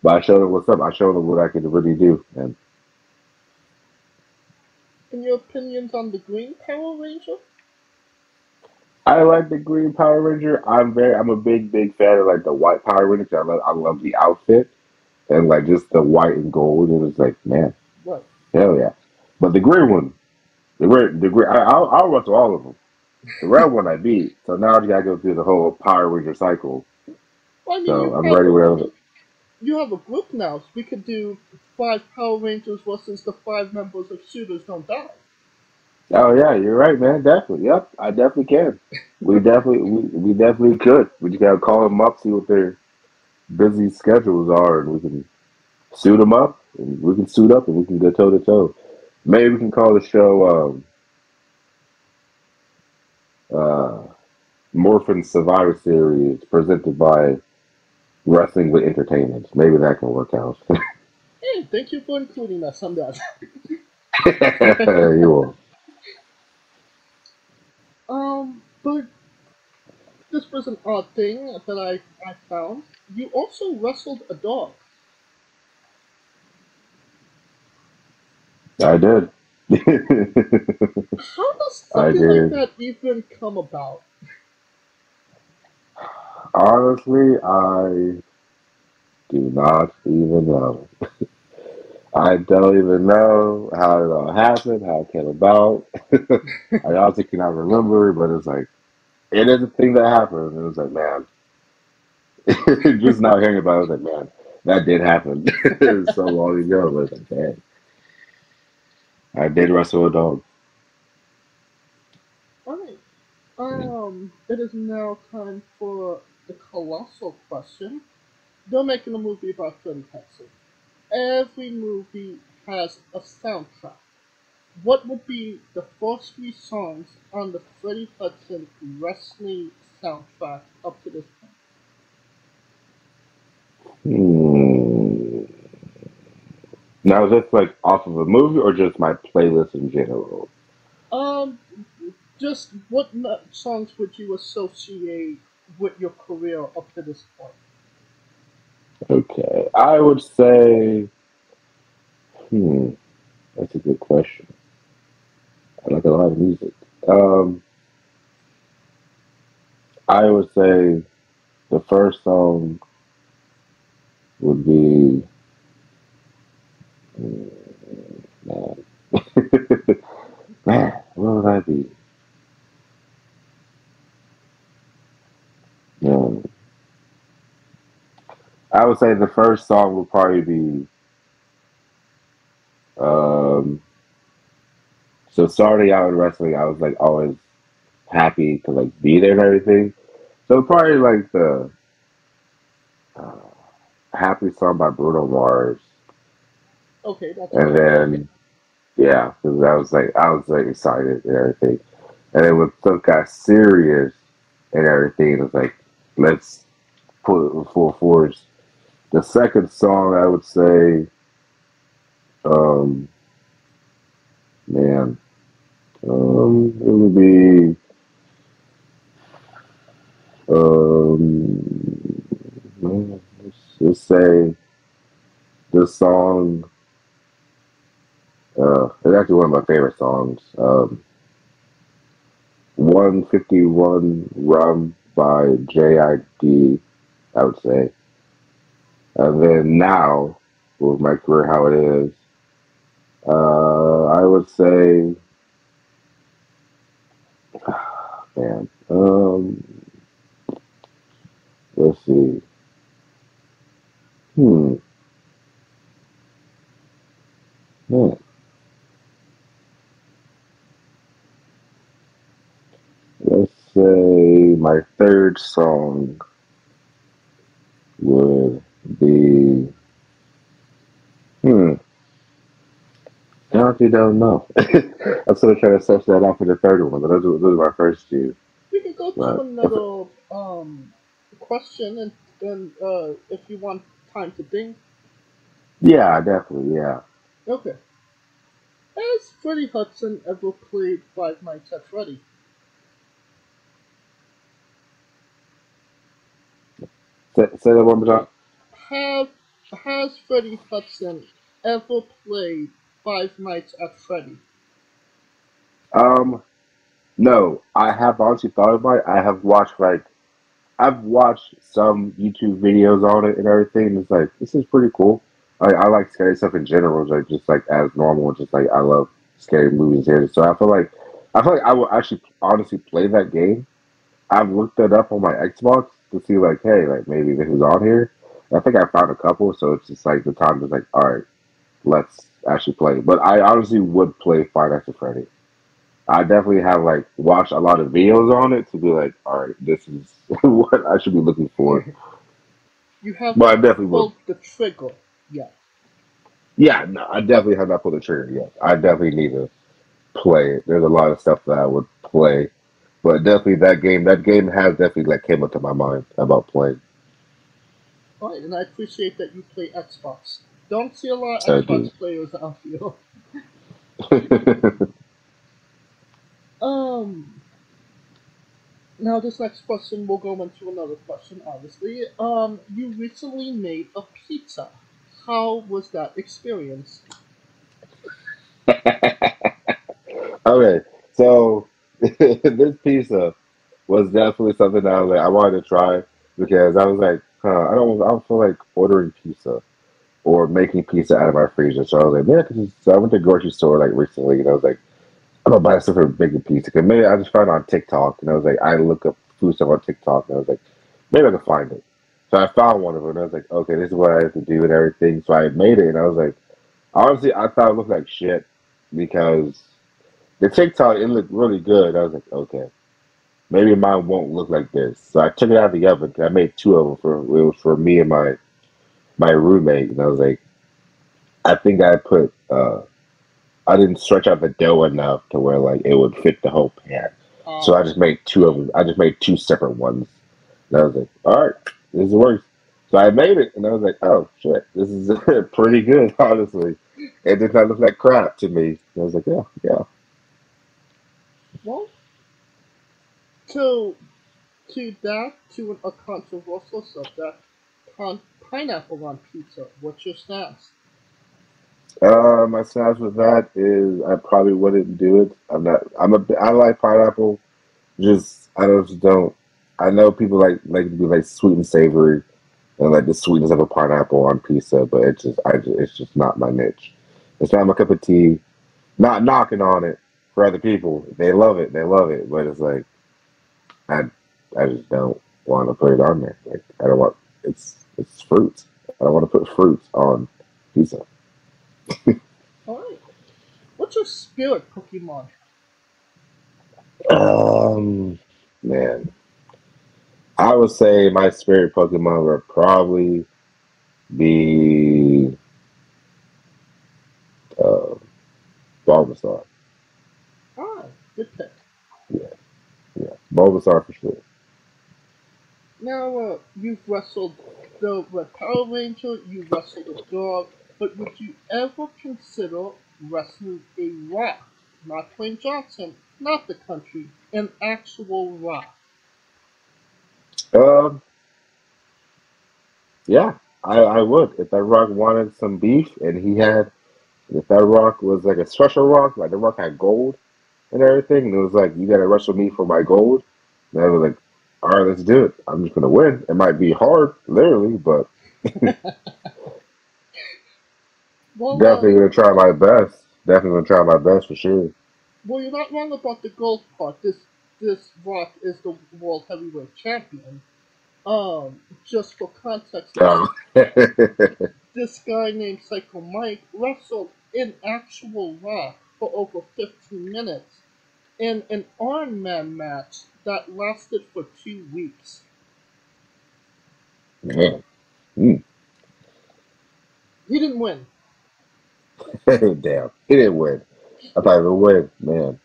but I showed him what's up. I showed him what I could really do, and In your opinions on the Green Power Ranger? I like the Green Power Ranger. I'm a big fan of like the White Power Ranger. 'Cause I love the outfit and like just the white and gold. It was like, man, Right. hell yeah. But the green one, the green, I'll wrestle all of them. The red one I beat, so now I just gotta go through the whole Power Ranger cycle. Well, I mean, So I'm ready with it. you have a group now, so we could do 5 Power Rangers versus the 5 members of Shooters Don't Die. Oh yeah, you're right, man. Definitely, yep, I definitely can. We definitely could. We just gotta call them up, see what their busy schedules are, and we can suit them up, and we can suit up, and we can go toe to toe. Maybe we can call the show Morphin Survivor Series, presented by Wrestling with Entertainment. Maybe that can work out. Hey, thank you for including us on that. You will. But this was an odd thing that I found. You also wrestled a dog. I did. How does I something like did. that even come about? Honestly, I do not even know. I don't even know how it all happened, how it came about. I honestly cannot remember, but it's like, it is a thing that happened. And it was like, man, just now hearing about it, I was like, man, that did happen. So long ago. But it's like, dang, I did wrestle a dog. Alright. It is now time for the colossal question. They're making a movie about Freddie Hudson. Every movie has a soundtrack. What would be the first 3 songs on the Freddie Hudson wrestling soundtrack up to this Hmm. Now, is this like off of a movie or just my playlist in general? point? Just what songs would you associate with your career up to this point? Okay, I would say, hmm, that's a good question. I like a lot of music. Um, I would say the first song would be, hmm, man, man, what would that be? Um, I would say the first song would probably be, um, so starting out in wrestling, I was like always happy to like be there and everything. So probably like the uh, Happy song by Bruno Mars, Okay, that's and fair. then yeah, because I was like excited and everything, and then when stuff got serious and everything, it was like let's put it with full force. The second song I would say, um, man, it would be man, let's say the song. It's actually one of my favorite songs. 151 Rum by JID, I would say. And then now, with my career how it is, I would say, man, let's see. Hmm, man, let's say my third song would be, hmm, I honestly don't know. I'm still trying to search that out for the third one, but those are my first two. We can go to But another question, and then if you want time to think, Yeah, definitely. Yeah. Okay. Has Freddie Hudson ever played Five Nights at Freddy? Say that one more time. Have has Freddie Hudson ever played Five Nights at Freddy? Um, no, I have honestly thought about it. I've watched some YouTube videos on it and everything. And it's like this is pretty cool. I like scary stuff in general, like just like as normal. Just like I love scary movies here. So I feel like I will actually honestly play that game. I've looked it up on my Xbox to see like, hey, like maybe this is on here. I think I found a couple, so it's just like the time is like, all right, let's actually play. But I honestly would play Five Nights at Freddy. I definitely have like watched a lot of videos on it to be like, all right, this is what I should be looking for. You But I haven't definitely will. pulled the trigger yet. Yeah, no, I definitely have not pulled the trigger yet. I definitely need to play it. There's a lot of stuff that I would play, but definitely that game has definitely like came up to my mind about playing. Alright, and I appreciate that you play Xbox. Don't see a lot I of Xbox do. players out here. Now this next question will go into another question, obviously. You recently made a pizza. How was that experience? Okay, so this pizza was definitely something that I wanted to try because I was like, I don't feel like ordering pizza or making pizza out of my freezer. So I was like, so I went to the grocery store like recently, and I was like, I'm gonna buy stuff for making pizza. Cause maybe I just found it on TikTok, and I was like, I look up food stuff on TikTok, and I was like, maybe I can find it. So I found one of them, and I was like, okay, this is what I have to do and everything. So I made it, and I was like, honestly, I thought it looked like shit because the TikTok it looked really good. I was like, okay, maybe mine won't look like this. So I took it out of the oven. I made two of them for it was for me and my roommate, and I was like, I think I didn't stretch out the dough enough to where like it would fit the whole pan. So I just made two of them. I just made two separate ones. And I was like, all right, this works. So I made it, and I was like, oh shit, this is pretty good, honestly. It did not look like crap to me. And I was like, yeah, yeah. Well, to a controversial subject, pineapple on pizza. What's your stance? My stance with that is I probably wouldn't do it. I'm not. I like pineapple. Just just don't. I know people like to be like sweet and savory and like the sweetness of a pineapple on pizza, but it's just not my niche. It's not my cup of tea. Not knocking on it for other people. They love it. They love it. But it's like I I just don't want to put it on there. Like I don't want it's fruits. I don't want to put fruits on pizza. Alright. What's your spirit Pokemon? Um, man, I would say my spirit Pokemon would probably be uh, Bulbasaur. Ah, good pick. Yeah, yeah, Bulbasaur for sure. Now, you've wrestled the Red Power Ranger, you wrestled a dog, but would you ever consider wrestling a rock? Not Dwayne Johnson, not the country, an actual rock. Um, yeah, I would if that Rock wanted some beef and if that Rock was like a special Rock, like the Rock had gold and everything, and it was like you gotta wrestle me for my gold. And I was like, all right, let's do it. I'm just gonna win. It might be hard, literally, but Well, definitely gonna try my best. Definitely gonna try my best for sure. well, you're not wrong about the gold part. This Rock is the world heavyweight champion. Just for context, Um, this guy named Psycho Mike wrestled in actual Rock for over 15 minutes in an Iron Man match that lasted for 2 weeks. man. Mm. He didn't win. Damn, he didn't win. I thought he would win, man.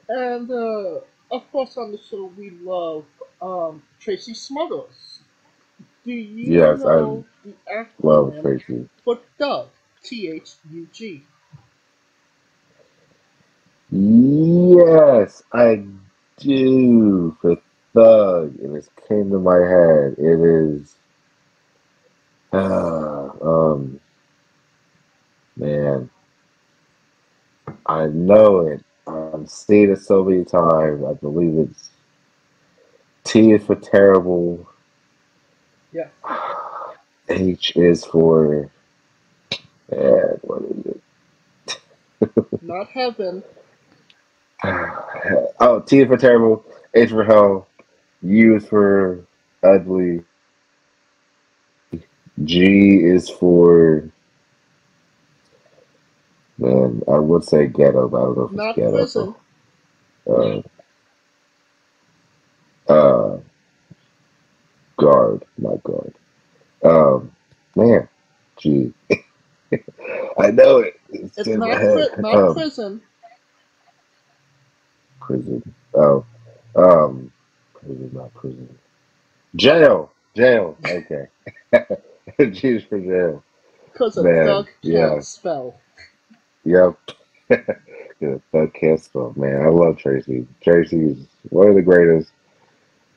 And, of course, on the show, we love Tracy Smothers. Do you Yes, I know the love acronym Tracy. for Thug? THUG. Yes, I do for Thug, and it came to my head. It is, um, man, I know it. I've seen it so many times. I believe it's T is for terrible. Yes. H is for, what is it? Not heaven. Oh, T is for terrible. H for hell. U is for ugly. G is for, man, I would say ghetto, but I don't know if it's Not ghetto. prison. Uh, guard, not guard. Man, gee, I know it. It's It's in my not head. not prison. Prison. Oh, prison, not prison. Jail, jail. Okay. G is for jail. Because a Man, thug yeah, can't spell. yep. Yeah, that can't spell. Man, I love Tracy. Tracy's one of the greatest.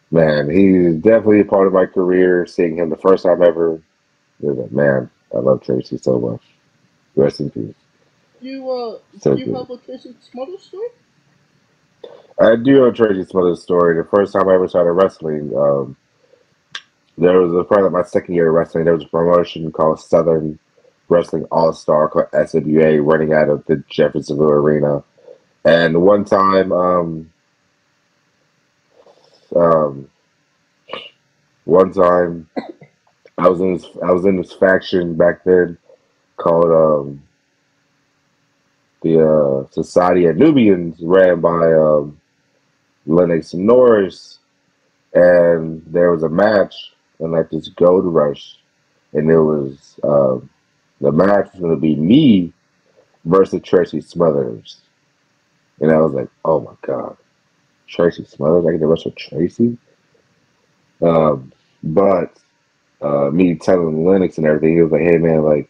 Man, he's definitely a part of my career. Seeing him the first time ever, man, I love Tracy so much. Rest in peace. So Do you good. have a Tracy Smothers story? I do know Tracy Smothers' story. The first time I ever started wrestling, there was a part of my second year of wrestling. There was a promotion called Southern Wrestling All Star called SWA, running out of the Jeffersonville Arena. And one time, um, one time I was in this faction back then called the Society of Nubians, ran by Lennox Norris, and there was a match in like this Gold Rush, and it was the match was going to be me versus Tracy Smothers, and I was like, oh my god, Tracy Smothers, I get to wrestle Tracy. But me telling Lennox and everything, he was like, hey man, like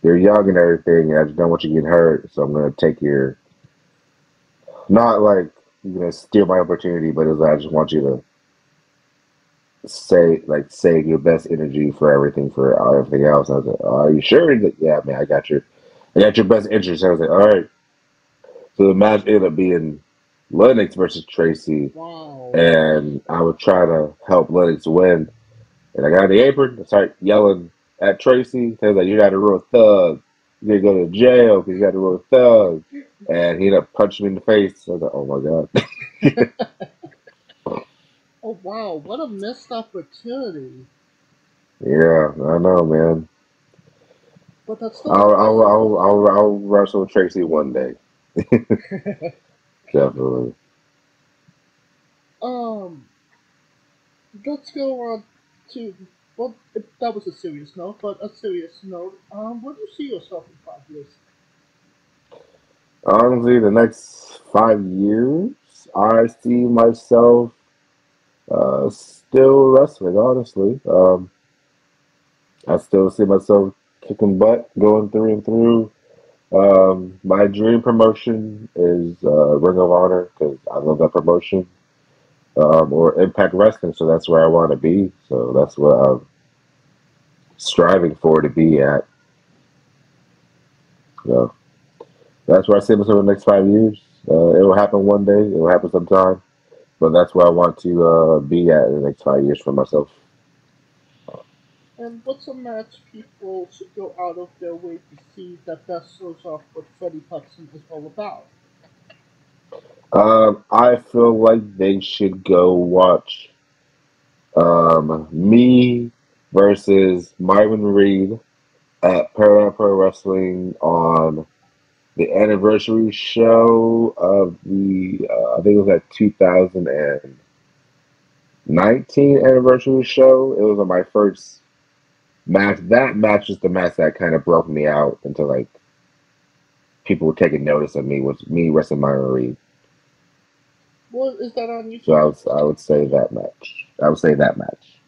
you're young and everything, and I just don't want you getting hurt, so I'm gonna take your not like you're gonna steal my opportunity, but it was like, I just want you to save your best energy for everything else. I was like, are you sure? He's like, yeah, man, I got your best interest. I was like, all right. So the match ended up being Lennox versus Tracy, Wow. and I was trying to help Lennox win. And I got in the apron, I started yelling at Tracy. He was like, you got a real thug. You're gonna go to jail because you got a real thug. And he ended up punching me in the face. I was like, oh my god. Oh wow, what a missed opportunity. Yeah, I know, man. But that's still impressive. I'll wrestle Tracy one day. Definitely. Let's go on to, well, that was a serious note, but a serious note. Where do you see yourself in 5 years? Honestly, the next 5 years, I see myself still wrestling. Honestly, I still see myself kicking butt, going through and through. My dream promotion is Ring of Honor because I love that promotion, or Impact Wrestling. So that's where I want to be. So that's what I'm striving for to be at. So that's where I see myself in the next 5 years. It will happen one day. It will happen sometime. But that's where I want to be at in the next 5 years for myself. And what's a match people should go out of their way to see that best shows off what Freddie Hudson is all about? I feel like they should go watch me versus Myron Reed at Paramount Pro Wrestling on the anniversary show of the I think it was at 2019 anniversary show. It was on my first match. That match is the match that kind of broke me out into like people were taking notice of me was me wrestling Myron Reed. Well, is that on YouTube? So I would say that match. I would say that match.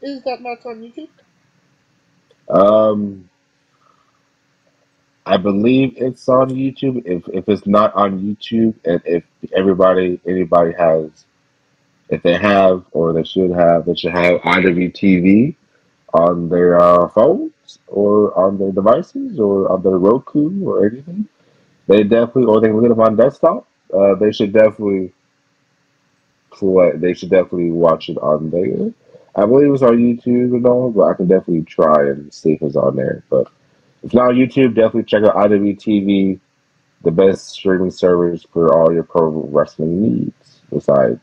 Is that match on YouTube? Um, I believe it's on YouTube. If it's not on YouTube, and if anybody has, if they have or they should have IWTV on their phones or on their devices or on their Roku or anything. Or they can look it up on desktop. They should definitely watch it on there. I believe it's on YouTube and all, but I can definitely try and see if it's on there. But if not on YouTube, definitely check out IWTV, the best streaming service for all your pro wrestling needs, besides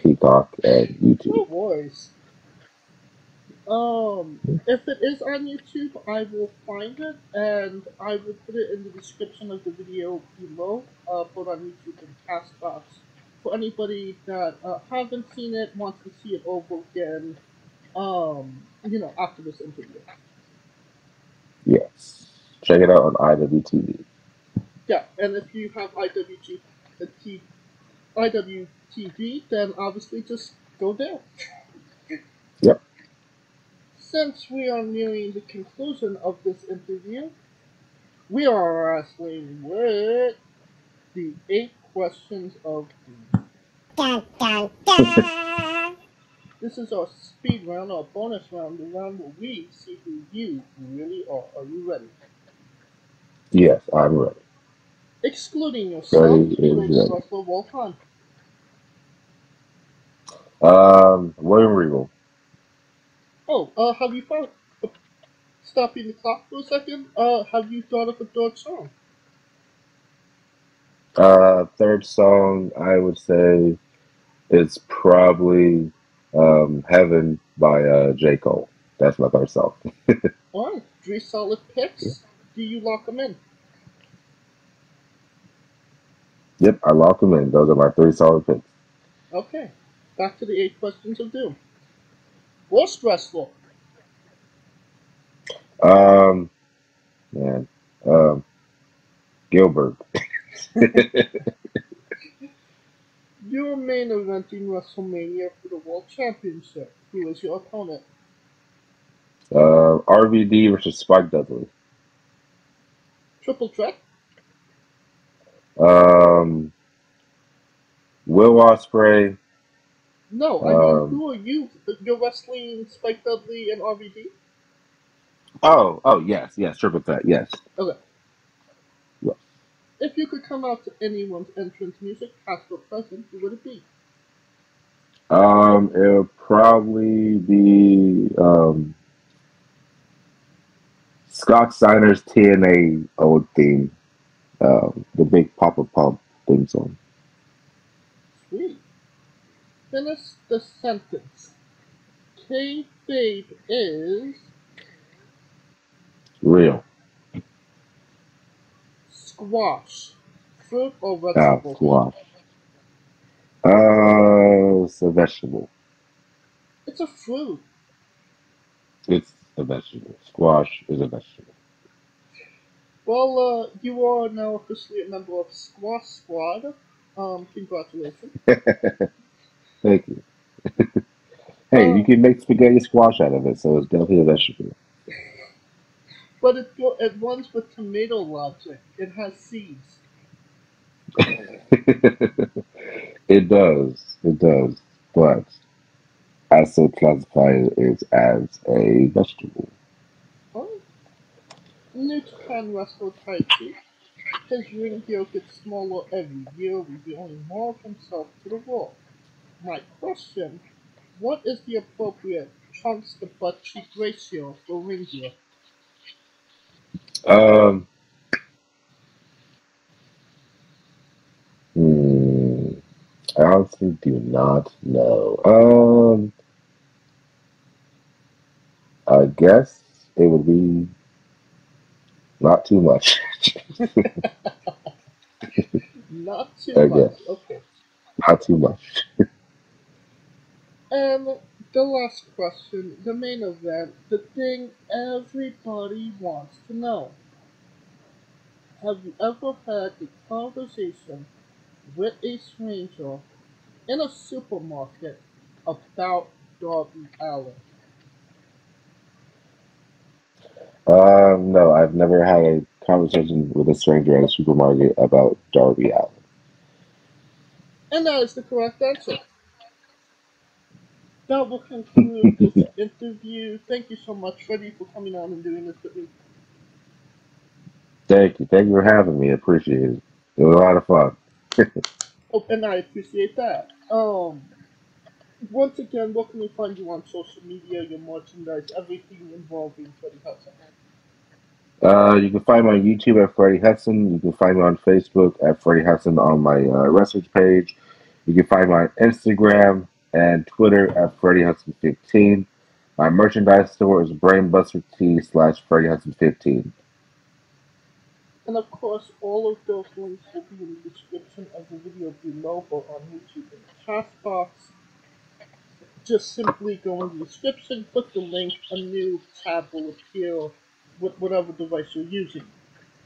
Peacock and YouTube. No worries. If it is on YouTube, I will find it and I will put it in the description of the video below, both on YouTube and Castbox. For anybody that haven't seen it, wants to see it over again, after this interview. Yes. Check it out on IWTV. Yeah, and if you have IWTV, then obviously just go there. Yep. Since we are nearing the conclusion of this interview, we are wrestling with the 8 questions of doom. Dun, dun, dun. This is our speed round, our bonus round, the round where we see who you really are. Are you ready? Yes, I'm ready. Excluding yourself, Ready the is greatest ready. wrestler of all time. William Regal. Oh, have you found... Stopping the clock for a second, have you thought of a third song? Third song, I would say it's probably Heaven by J. Cole. That's my third song. Alright, 3 solid picks. Do you lock them in? Yep, I lock them in. Those are my 3 solid picks. Okay, back to the 8 questions of doom. Worst wrestler? Man, Gilbert. You're main eventing WrestleMania for the World Championship. Who is your opponent? RVD versus Spike Dudley. Triple threat? Will Ospreay. No, I mean, who are you? You're wrestling Spike Dudley and RVD? Yes, triple threat, yes. Okay. Yes. If you could come out to anyone's entrance music, past or present, who would it be? It'll probably be Scott Steiner's TNA old theme, the big Papa Pump theme song. Sweet. Finish the sentence. Kayfabe is Real. squash. Fruit or vegetable? Squash. It's a vegetable. It's a fruit. It's a vegetable. Squash is a vegetable. Well, you are now officially a member of Squash Squad. Congratulations. Thank you. Hey, you can make spaghetti squash out of it, so it's definitely a vegetable. But it runs with tomato logic. It has seeds. It does, but I still classify it as a vegetable. Oh. New Japan wrestler Taichi. His ring gear gets smaller every year, revealing more of himself to the world. My question, what is the appropriate trunks to butt cheek ratio for ring gear? I honestly do not know. I guess it would be not too much. Not too I much, guess. okay. Not too much. And the last question, the main event, the thing everybody wants to know. Have you ever had a conversation with a stranger in a supermarket about Darby Allin? No, I've never had a conversation with a stranger at a supermarket about Darby Allin. And that is the correct answer. That will conclude this interview. Thank you so much, Freddie, for coming on and doing this with me. Thank you. Thank you for having me. I appreciate it. It was a lot of fun. Oh, and I appreciate that. Once again, where can we find you on social media, your merchandise, everything involving Freddie Hudson? You can find me on YouTube at Freddie Hudson. You can find me on Facebook at Freddie Hudson on my wrestling page. You can find me on Instagram and Twitter at Freddie Hudson 15. My merchandise store is Brainbuster T/Freddie Hudson 15. And of course, all of those links will be in the description of the video below or on YouTube in the chat box. Just simply go in the description, click the link, a new tab will appear with whatever device you're using.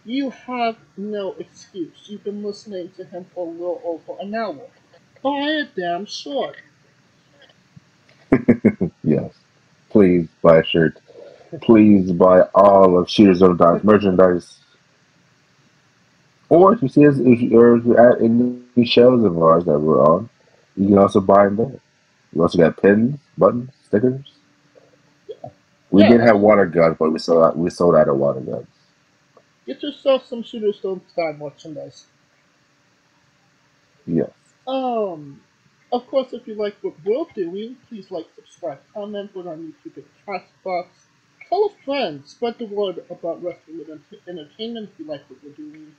You have no excuse. You've been listening to him for a little over an hour. Buy a damn shirt. Yes. Please buy a shirt. Please buy all of Shooters on Dogs merchandise. Or if you see us, if you're at any shows of ours that we're on, you can also buy them there. We also got pins, buttons, stickers. We did have water guns, but we sold out of water guns. Get yourself some Shooters Don't Die merchandise. Yes. Of course, if you like what we're doing, please like, subscribe, comment, put on YouTube and Castbox. Tell a friend, spread the word about Wrestling with Entertainment if you like what we're doing.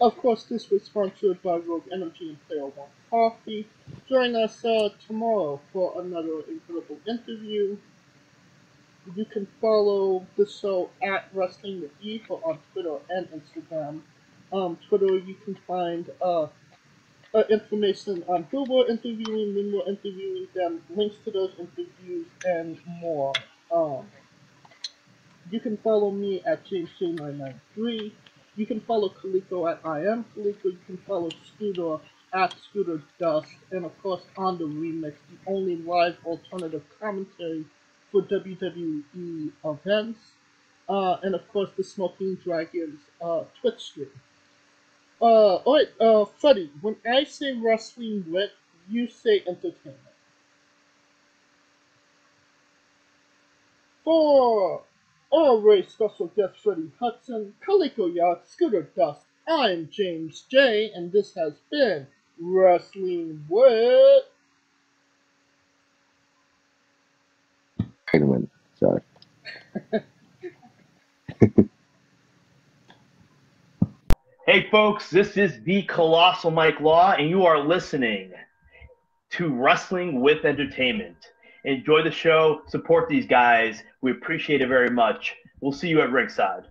Of course, this was sponsored by Rogue Energy and Player One Coffee. Join us tomorrow for another incredible interview. You can follow the show at Wrestling with Eva on Twitter and Instagram. Twitter, you can find information on who we're interviewing, when we're interviewing them, links to those interviews, and more. You can follow me at JamesJ993. You can follow Kaliko at I am Kaliko. You can follow Scooter at Scooter Dust. And of course, on the Remix, the only live alternative commentary for WWE events. And of course, the Smoking Dragons Twitch stream. Alright, Freddie, when I say wrestling wit, you say entertainment. For our very special guest Freddie Hudson, Kaliko Yacht, Scooter Dust, I'm James J, and this has been Wrestling Wit. Wait a minute. Sorry. Hey folks, this is the Colossal Mike Law, and you are listening to Wrestling with Entertainment. Enjoy the show, support these guys. We appreciate it very much. We'll see you at ringside.